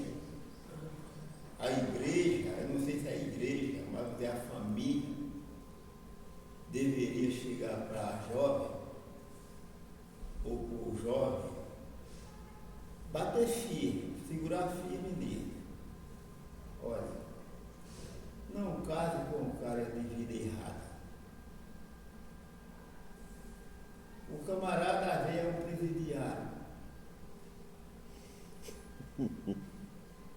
B: a igreja, eu não sei se é a igreja, mas é a família, deveria chegar para a jovem, ou o jovem, bater firme, segurar firme nele. Olha, não case com um cara de vida errada. O camarada velho é um presidiário.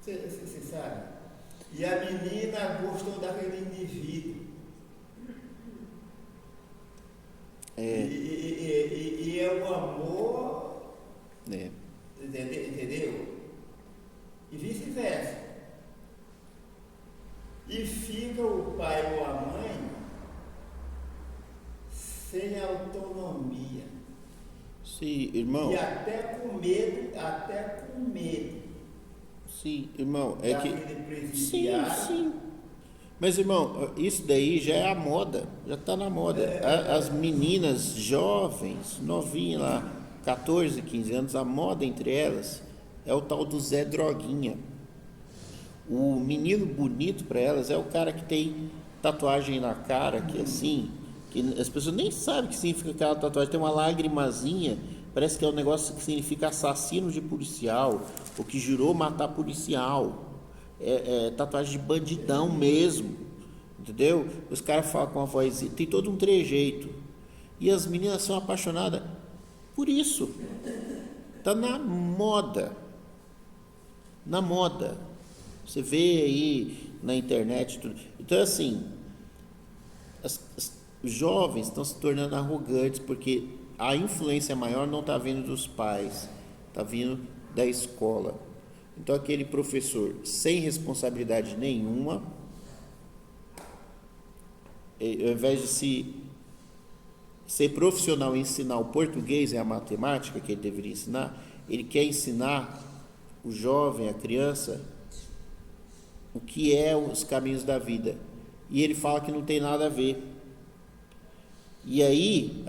B: Você sabe? E a menina gostou daquele indivíduo. E é o amor. Entendeu? E vice-versa. E fica o pai ou a mãe sem autonomia.
A: Sim, irmão.
B: E até com medo.
A: Sim, irmão, é que...
B: Sim.
A: Mas, irmão, isso daí já é a moda, já está na moda. As meninas jovens, novinhas lá, 14, 15 anos, a moda entre elas é o tal do Zé Droguinha. O menino bonito para elas é o cara que tem tatuagem na cara, que assim, que as pessoas nem sabem o que significa aquela tatuagem, tem uma lagrimazinha, parece que é um negócio que significa assassino de policial, ou que jurou matar policial. Tatuagem de bandidão mesmo, entendeu? Os caras falam com a voz, tem todo um trejeito. E as meninas são apaixonadas por isso. Está na moda. Na moda. Você vê aí na internet tudo. Então, assim, os jovens estão se tornando arrogantes porque a influência maior não está vindo dos pais, está vindo da escola. Então, aquele professor sem responsabilidade nenhuma, ao invés de ser profissional e ensinar o português e a matemática que ele deveria ensinar, ele quer ensinar o jovem, a criança, o que é os caminhos da vida. E ele fala que não tem nada a ver. E aí,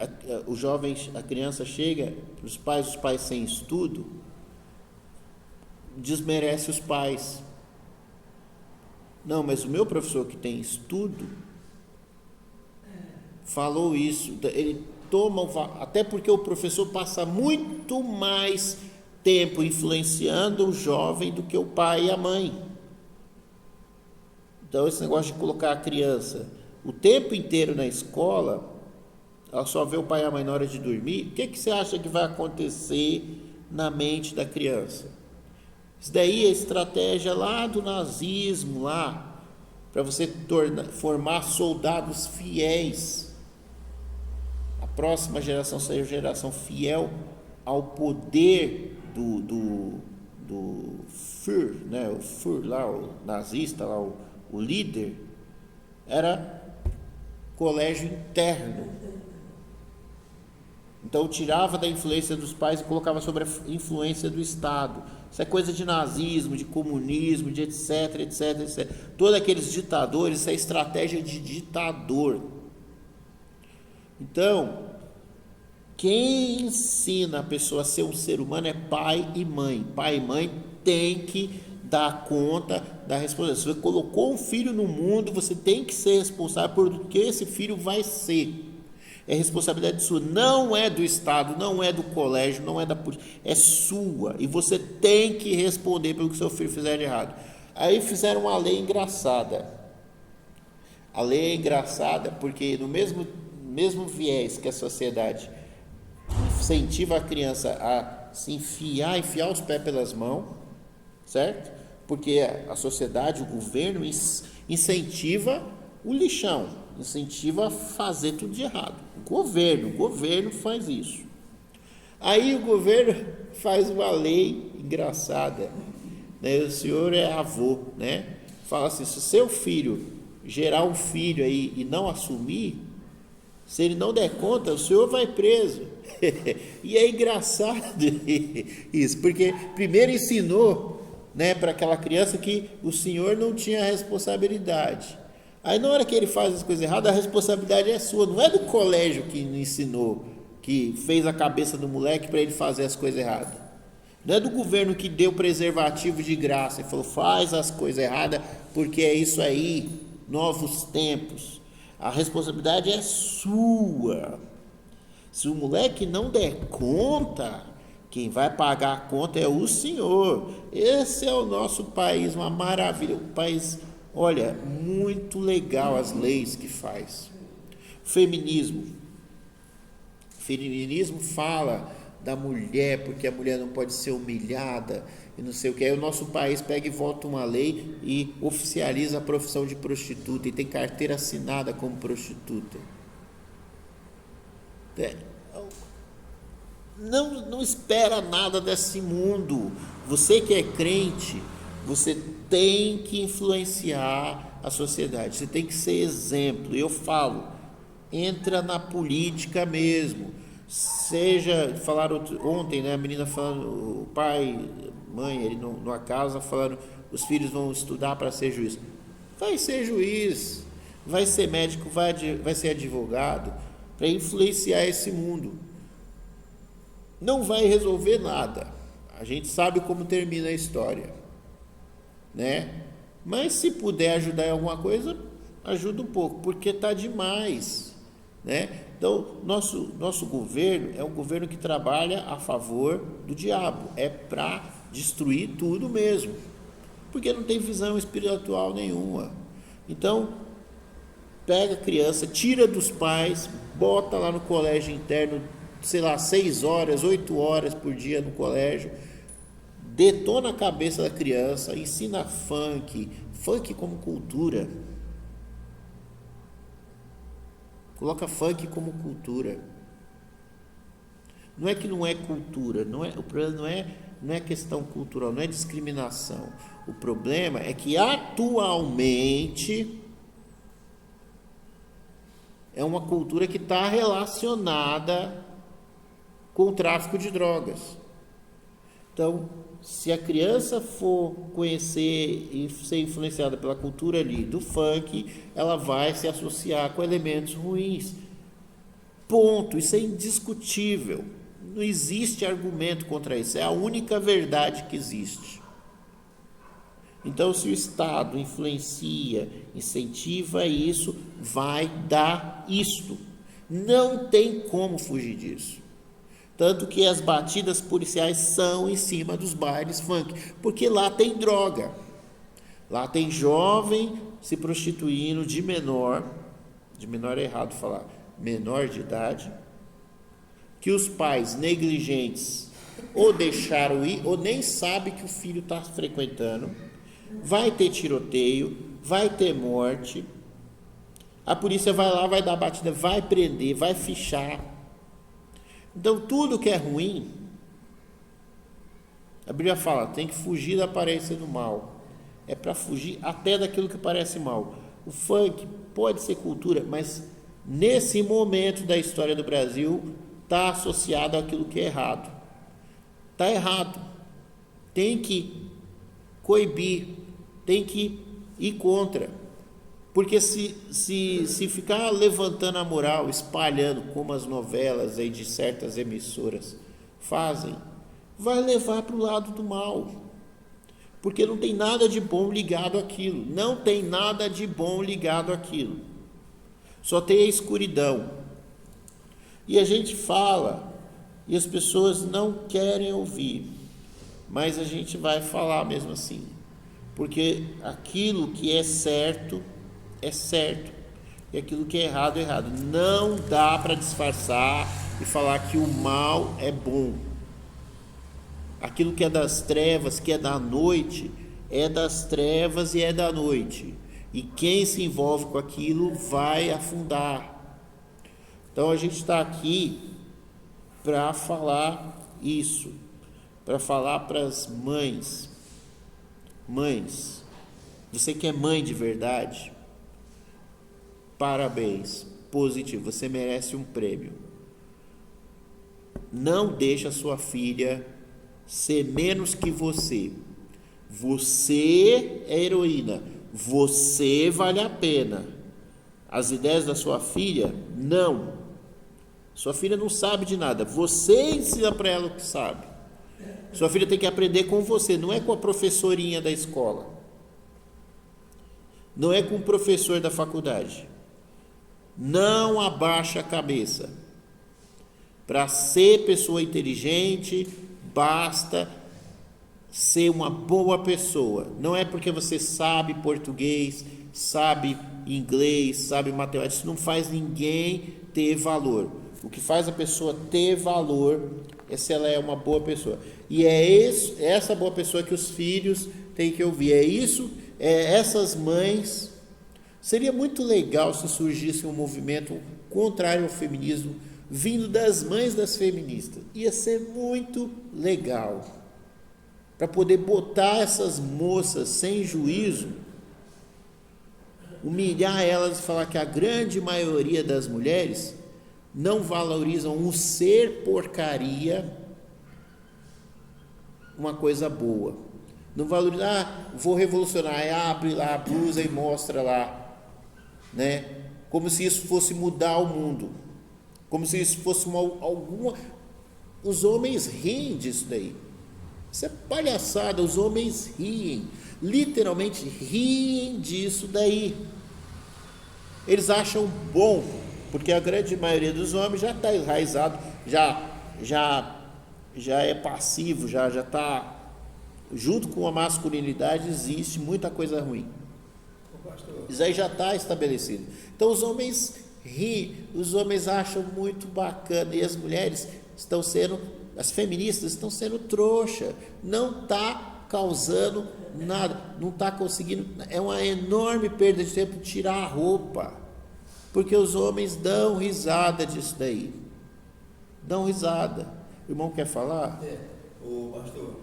A: o jovem, a criança chega para os pais sem estudo, desmerece os pais. Não, mas o meu professor que tem estudo falou isso. Ele toma, até porque o professor passa muito mais tempo influenciando o jovem do que o pai e a mãe. Então, esse negócio de colocar a criança o tempo inteiro na escola, ela só vê o pai e a mãe na hora de dormir, o que você acha que vai acontecer na mente da criança? Isso daí é estratégia lá do nazismo, lá, para você formar soldados fiéis. A próxima geração seja a geração fiel ao poder do Führer, né? O Führer lá, o nazista lá, o líder, era colégio interno. Então tirava da influência dos pais e colocava sobre a influência do Estado. Isso é coisa de nazismo, de comunismo, de etc, etc, etc. Todos aqueles ditadores, isso é estratégia de ditador. Então, quem ensina a pessoa a ser um ser humano é pai e mãe. Pai e mãe tem que dar conta da responsabilidade. Se você colocou um filho no mundo, você tem que ser responsável por o que esse filho vai ser. É responsabilidade sua, não é do Estado, não é do colégio, não é da polícia, é sua, e você tem que responder pelo que seu filho fizer de errado. Aí fizeram uma lei engraçada. A lei é engraçada porque no mesmo viés que a sociedade incentiva a criança a se enfiar os pés pelas mãos, certo? Porque a sociedade, o governo incentiva o lixão, incentiva a fazer tudo de errado. O governo faz isso. Aí o governo faz uma lei engraçada, né? O senhor é avô, né? Fala assim, se o seu filho gerar um filho aí e não assumir, se ele não der conta, o senhor vai preso. E é engraçado isso, porque primeiro ensinou, né, para aquela criança que o senhor não tinha responsabilidade. Aí na hora que ele faz as coisas erradas, a responsabilidade é sua, não é do colégio que ensinou, que fez a cabeça do moleque para ele fazer as coisas erradas. Não é do governo que deu preservativo de graça e falou, faz as coisas erradas, porque é isso aí, novos tempos. A responsabilidade é sua. Se o moleque não der conta, quem vai pagar a conta é o senhor. Esse é o nosso país, uma maravilha, um país... Olha, muito legal as leis que faz. Feminismo fala da mulher, porque a mulher não pode ser humilhada e não sei o que. Aí o nosso país pega e vota uma lei e oficializa a profissão de prostituta e tem carteira assinada como prostituta. Não espera nada desse mundo. Você que é crente, você tem que influenciar a sociedade, você tem que ser exemplo. Eu falo, entra na política mesmo. Falaram ontem, né, a menina falando, o pai, mãe, ele numa casa falando, os filhos vão estudar para ser juiz. Vai ser juiz, vai ser médico, vai ser advogado, para influenciar esse mundo. Não vai resolver nada. A gente sabe como termina a história, né? Mas se puder ajudar em alguma coisa, ajuda um pouco, porque está demais, né? Então, nosso governo é um governo que trabalha a favor do diabo, é para destruir tudo mesmo, porque não tem visão espiritual nenhuma. Então, pega a criança, tira dos pais, bota lá no colégio interno, sei lá, 6 horas, 8 horas por dia no colégio, detona a cabeça da criança, ensina funk como cultura. Coloca funk como cultura. Não é que não é cultura, o problema não é questão cultural, não é discriminação. O problema é que atualmente é uma cultura que está relacionada com o tráfico de drogas. Então, se a criança for conhecer e ser influenciada pela cultura ali do funk, ela vai se associar com elementos ruins. Ponto. Isso é indiscutível. Não existe argumento contra isso. É a única verdade que existe. Então, se o Estado influencia, incentiva isso, vai dar isto. Não tem como fugir disso. Tanto que as batidas policiais são em cima dos bailes funk, porque lá tem droga. Lá tem jovem se prostituindo de menor é errado falar, menor de idade, que os pais negligentes ou deixaram ir, ou nem sabem que o filho está frequentando. Vai ter tiroteio, vai ter morte, a polícia vai lá, vai dar batida, vai prender, vai fichar. Então tudo que é ruim, a Bíblia fala, tem que fugir da aparência do mal. É para fugir até daquilo que parece mal. O funk pode ser cultura, mas nesse momento da história do Brasil está associado àquilo que é errado. Está errado. Tem que coibir, tem que ir contra. Porque se ficar levantando a moral, espalhando como as novelas aí de certas emissoras fazem, vai levar para o lado do mal. Porque não tem nada de bom ligado àquilo. Não tem nada de bom ligado àquilo. Só tem a escuridão. E a gente fala, e as pessoas não querem ouvir. Mas a gente vai falar mesmo assim. Porque aquilo que é certo, e aquilo que é errado, é errado. Não dá para disfarçar e falar que o mal é bom. Aquilo que é das trevas, que é da noite, é das trevas e é da noite. E quem se envolve com aquilo vai afundar. Então a gente está aqui para falar isso, para falar para as mães. Mães, você que é mãe de verdade, parabéns, positivo, você merece um prêmio. Não deixe a sua filha ser menos que você. Você é heroína, você vale a pena. As ideias da sua filha, não. Sua filha não sabe de nada, você ensina para ela o que sabe. Sua filha tem que aprender com você, não é com a professorinha da escola, não é com o professor da faculdade. Não abaixa a cabeça. Para ser pessoa inteligente, basta ser uma boa pessoa. Não é porque você sabe português, sabe inglês, sabe matemática, isso não faz ninguém ter valor. O que faz a pessoa ter valor é se ela é uma boa pessoa. E é essa boa pessoa que os filhos têm que ouvir. Essas mães. Seria muito legal se surgisse um movimento contrário ao feminismo, vindo das mães das feministas. Ia ser muito legal. Para poder botar essas moças sem juízo, humilhar elas e falar que a grande maioria das mulheres não valorizam um ser porcaria, uma coisa boa. Não valorizam, vou revolucionar, abre lá a blusa e mostra lá, né? Como se isso fosse mudar o mundo, como se isso fosse alguma. Os homens riem disso daí. Isso é palhaçada. Os homens riem, literalmente riem disso daí. Eles acham bom, porque a grande maioria dos homens já está enraizado, já é passivo, já está junto com a masculinidade. Existe muita coisa ruim. Isso aí já está estabelecido. Então Então os homens riem, os homens acham muito bacana, e as mulheres estão sendo, as feministas estão sendo trouxa, não está causando nada, não está conseguindo, é uma enorme perda de tempo tirar a roupa, porque os homens dão risada disso daí, dão risada. O irmão quer falar?
B: O pastor,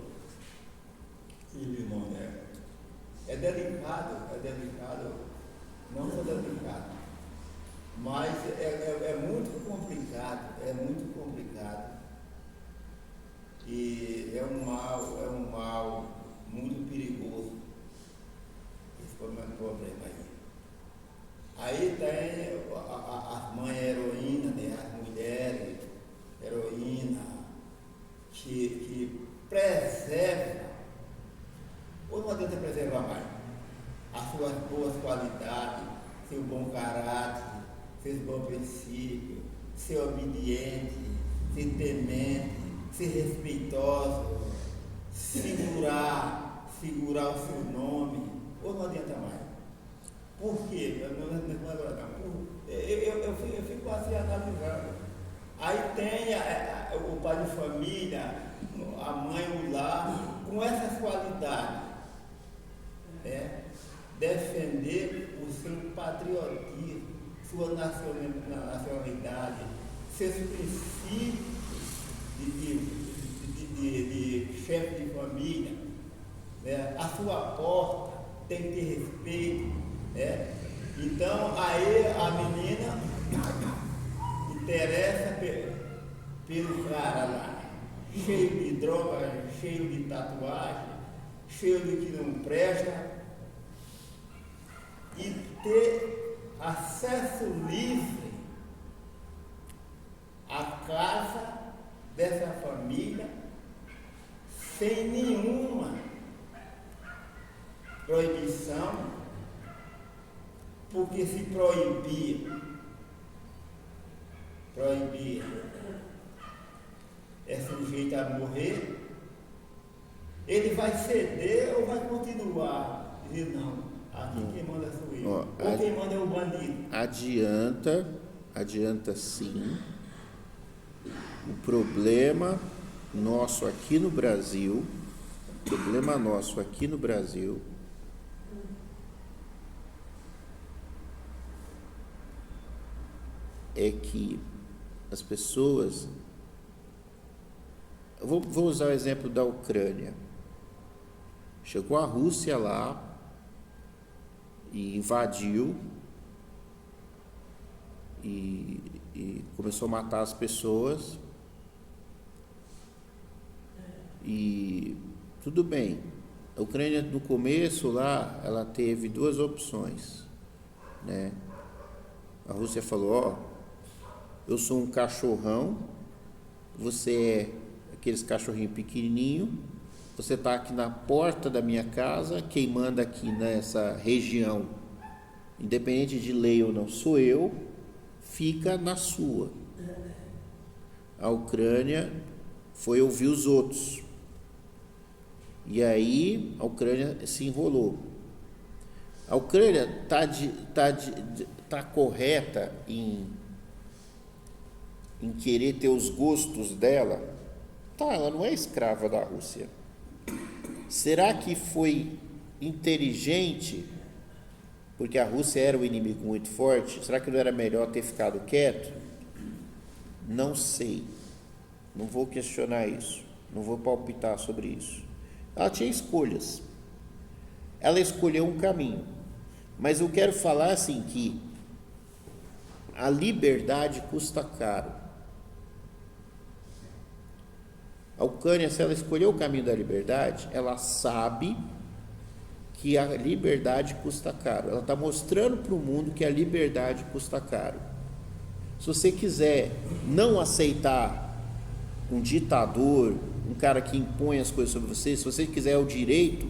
B: filho, irmão, é delicado, não só delicado, mas é muito complicado, e é um mal muito perigoso, esse problema aí. Aí tem as mães heroínas, né? As mulheres heroínas, que preservam, ou não adianta preservar mais, as suas boas qualidades, seu bom caráter, seus bons princípios, ser obediente, ser temente, ser respeitoso, segurar o seu nome, ou não adianta mais. Por quê? Eu fico assim analisando. Aí tem o pai de família, a mãe, o lar, com essas qualidades, defender o seu patriotismo, sua nacionalidade, seus princípios de chefe de família, a sua porta tem que ter respeito. Então, aí a menina interessa pelo cara lá, cheio de droga, cheio de tatuagem, cheio de que não presta, e ter acesso livre à casa dessa família, sem nenhuma proibição, porque se proibir é sujeito a morrer, ele vai ceder ou vai continuar? Dizer, não, aqui quem manda sou eu, ou quem manda é o bandido.
A: Adianta sim. O problema nosso aqui no Brasil, é que as pessoas... Vou usar o exemplo da Ucrânia. Chegou a Rússia lá e invadiu e começou a matar as pessoas. E tudo bem, a Ucrânia no começo lá, ela teve duas opções, né? A Rússia falou, eu sou um cachorrão, você é aqueles cachorrinhos pequenininhos, você está aqui na porta da minha casa, quem manda aqui nessa região, independente de lei ou não, sou eu, fica na sua. A Ucrânia foi ouvir os outros, e aí a Ucrânia se enrolou. A Ucrânia está correta em querer ter os gostos dela? Tá, ela não é escrava da Rússia. Será que foi inteligente, porque a Rússia era um inimigo muito forte? Será que não era melhor ter ficado quieto? Não sei, não vou questionar isso, não vou palpitar sobre isso. Ela tinha escolhas, ela escolheu um caminho, mas eu quero falar assim que a liberdade custa caro. A Ucrânia, se ela escolheu o caminho da liberdade, ela sabe que a liberdade custa caro. Ela está mostrando para o mundo que a liberdade custa caro. Se você quiser não aceitar um ditador, um cara que impõe as coisas sobre você, se você quiser o direito,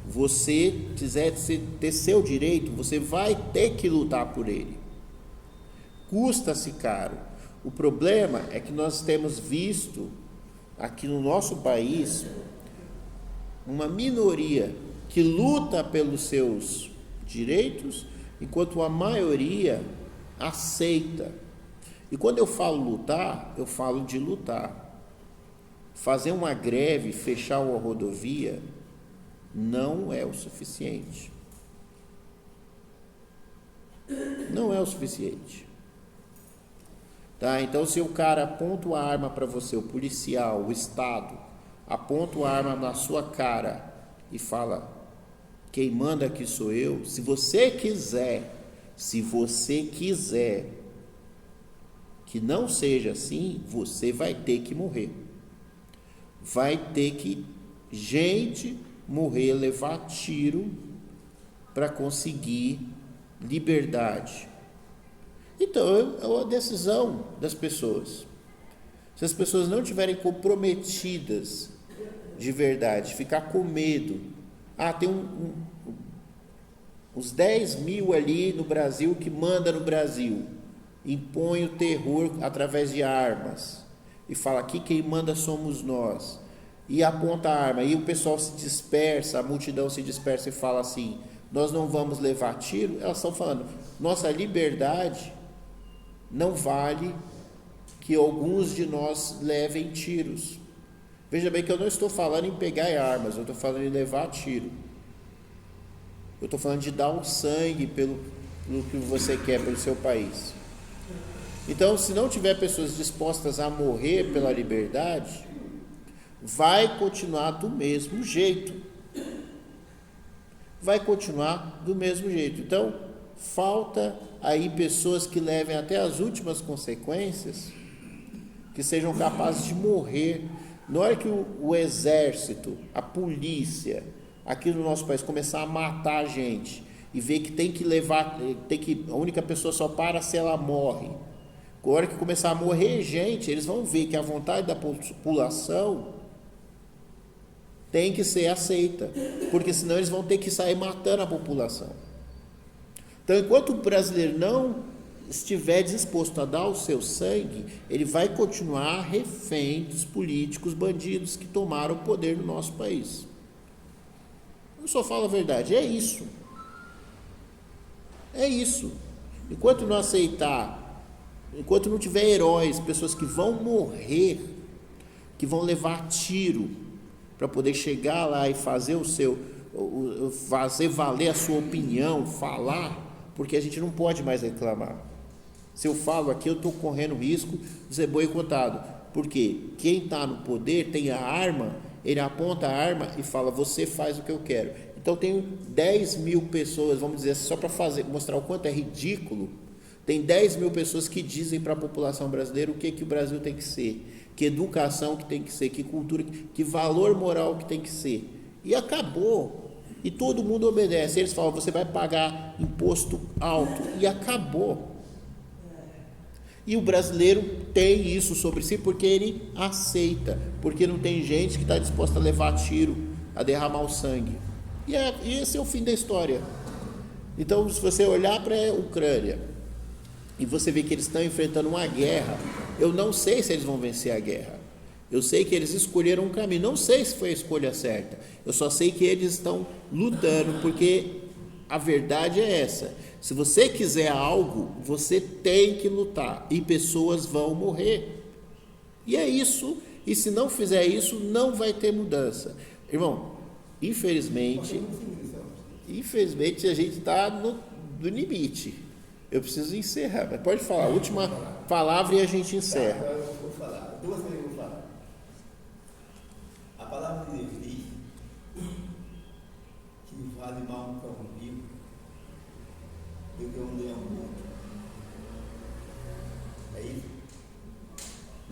A: você quiser ter seu direito, você vai ter que lutar por ele. Custa-se caro. O problema é que nós temos visto aqui no nosso país uma minoria que luta pelos seus direitos, enquanto a maioria aceita. E quando eu falo lutar, eu falo de lutar. Fazer uma greve, fechar uma rodovia, não é o suficiente. Não é o suficiente. Tá? Então, se o cara aponta a arma para você, o policial, o Estado, aponta a arma na sua cara e fala: quem manda aqui sou eu. Se você quiser que não seja assim, você vai ter que morrer. Vai ter que gente morrer, levar tiro para conseguir liberdade. Então, é uma decisão das pessoas. Se as pessoas não estiverem comprometidas de verdade, ficar com medo. Tem uns 10 mil ali no Brasil que manda no Brasil, impõe o terror através de armas e fala: aqui quem manda somos nós, e aponta a arma, e o pessoal se dispersa, a multidão se dispersa e fala assim: nós não vamos levar tiro. Elas estão falando: nossa liberdade não vale que alguns de nós levem tiros. Veja bem que eu não estou falando em pegar armas, eu estou falando em levar tiro. Eu estou falando de dar um sangue pelo que você quer, pelo seu país. Então, se não tiver pessoas dispostas a morrer pela liberdade, vai continuar do mesmo jeito. Vai continuar do mesmo jeito. Então, falta aí pessoas que levem até as últimas consequências, que sejam capazes de morrer. Na hora que o exército, a polícia, aqui no nosso país começar a matar a gente e ver que tem que levar, a única pessoa só para se ela morre. Na hora que começar a morrer gente, eles vão ver que a vontade da população tem que ser aceita, porque senão eles vão ter que sair matando a população. Então, enquanto o brasileiro não estiver disposto a dar o seu sangue, ele vai continuar refém dos políticos bandidos que tomaram o poder no nosso país. Eu só falo a verdade, é isso. É isso. Enquanto não aceitar, enquanto não tiver heróis, pessoas que vão morrer, que vão levar tiro para poder chegar lá e fazer fazer valer a sua opinião, falar, porque a gente não pode mais reclamar. Se eu falo aqui, eu estou correndo risco de ser boicotado, porque quem está no poder tem a arma, ele aponta a arma e fala: você faz o que eu quero. Então tem 10 mil pessoas, vamos dizer assim, só para mostrar o quanto é ridículo, tem 10 mil pessoas que dizem para a população brasileira o que o Brasil tem que ser, que educação que tem que ser, que cultura, que valor moral que tem que ser. E acabou. E todo mundo obedece. Eles falam: você vai pagar imposto alto. E acabou. E o brasileiro tem isso sobre si porque ele aceita, porque não tem gente que está disposta a levar tiro, a derramar o sangue. E esse é o fim da história. Então, se você olhar para a Ucrânia e você vê que eles estão enfrentando uma guerra, eu não sei se eles vão vencer a guerra. Eu sei que eles escolheram um caminho, não sei se foi a escolha certa. Eu só sei que eles estão lutando, porque a verdade é essa: se você quiser algo, você tem que lutar, e pessoas vão morrer. E é isso, e se não fizer isso, não vai ter mudança. Irmão, infelizmente a gente está no limite. Eu preciso encerrar, mas pode falar, a última palavra e a gente encerra.
B: Eu vou falar, duas coisas eu vou falar. A palavra de Deus diz que vale mal um cão vivo do que um leão morto. É isso?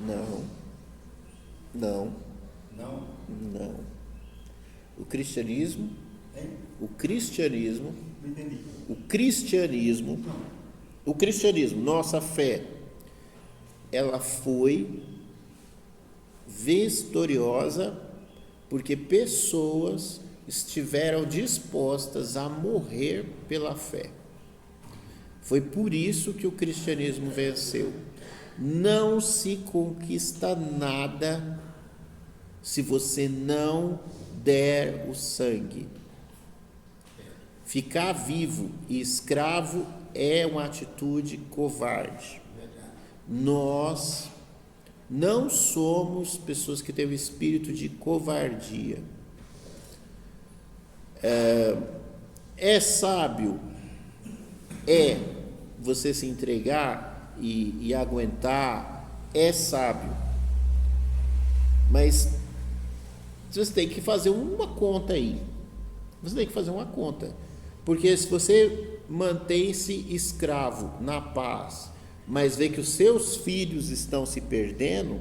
A: Não. O cristianismo, nossa fé, ela foi vitoriosa porque pessoas estiveram dispostas a morrer pela fé. Foi por isso que o cristianismo venceu. Não se conquista nada se você não der o sangue. Ficar vivo e escravo é uma atitude covarde. Nós não somos pessoas que têm o espírito de covardia. É sábio, você se entregar e aguentar, é sábio. Mas você tem que fazer uma conta aí. Você tem que fazer uma conta. Porque se você mantém-se escravo na paz, mas vê que os seus filhos estão se perdendo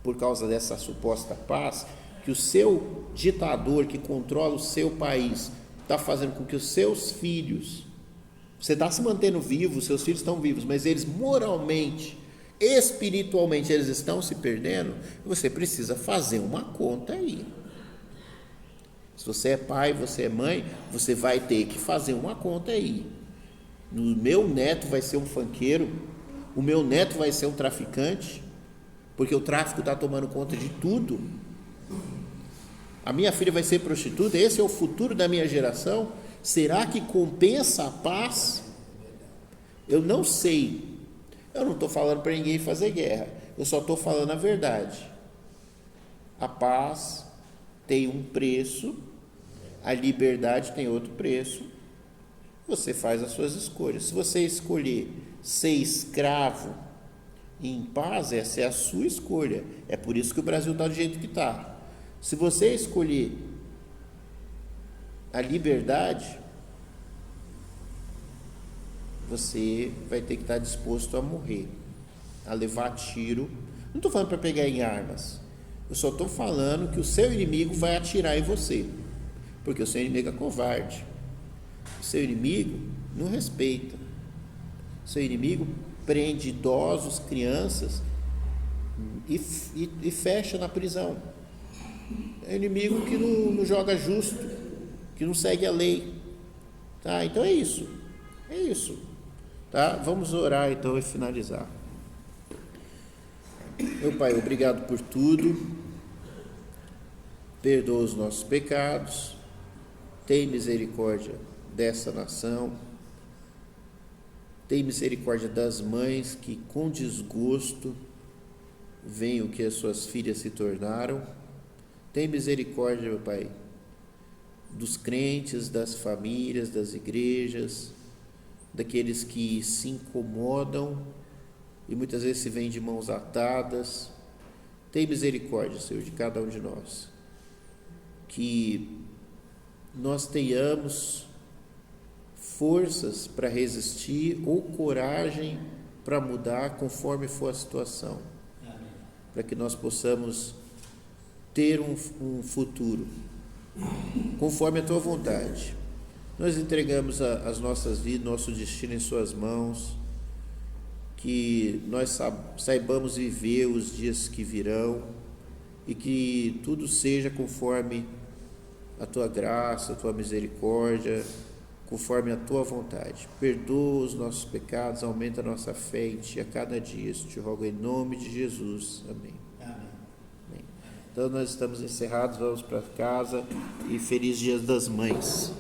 A: por causa dessa suposta paz, que o seu ditador que controla o seu país está fazendo com que os seus filhos, você está se mantendo vivo, os seus filhos estão vivos, mas eles moralmente, espiritualmente, eles estão se perdendo, você precisa fazer uma conta aí. Se você é pai, você é mãe, você vai ter que fazer uma conta aí. O meu neto vai ser um funkeiro, o meu neto vai ser um traficante, porque o tráfico está tomando conta de tudo. A minha filha vai ser prostituta, esse é o futuro da minha geração. Será que compensa a paz? Eu não sei. Eu não estou falando para ninguém fazer guerra, eu só estou falando a verdade. A paz tem um preço, a liberdade tem outro preço. Você faz as suas escolhas. Se você escolher ser escravo em paz, essa é a sua escolha. É por isso que o Brasil está do jeito que está. Se você escolher a liberdade, você vai ter que estar disposto a morrer, a levar tiro. Não estou falando para pegar em armas. Eu só estou falando que o seu inimigo vai atirar em você, porque o seu inimigo é covarde. O seu inimigo não respeita. O seu inimigo prende idosos, crianças e fecha na prisão. É um inimigo que não joga justo, que não segue a lei. Tá? Então é isso. É isso. Tá? Vamos orar então e finalizar. Meu Pai, obrigado por tudo. Perdoa os nossos pecados. Tem misericórdia dessa nação. Tem misericórdia das mães que com desgosto veem o que as suas filhas se tornaram. Tem misericórdia, meu Pai, dos crentes, das famílias, das igrejas, daqueles que se incomodam e muitas vezes se veem de mãos atadas. Tem misericórdia, Senhor, de cada um de nós. Que nós tenhamos forças para resistir ou coragem para mudar conforme for a situação. Para que nós possamos ter um futuro conforme a Tua vontade. Nós entregamos as nossas vidas, nosso destino em Suas mãos, que nós saibamos viver os dias que virão e que tudo seja conforme a Tua graça, a Tua misericórdia, conforme a Tua vontade. Perdoa os nossos pecados, aumenta a nossa fé em Ti a cada dia. Isso te rogo em nome de Jesus. Amém. Amém. Então nós estamos encerrados, vamos para casa e feliz Dia das Mães.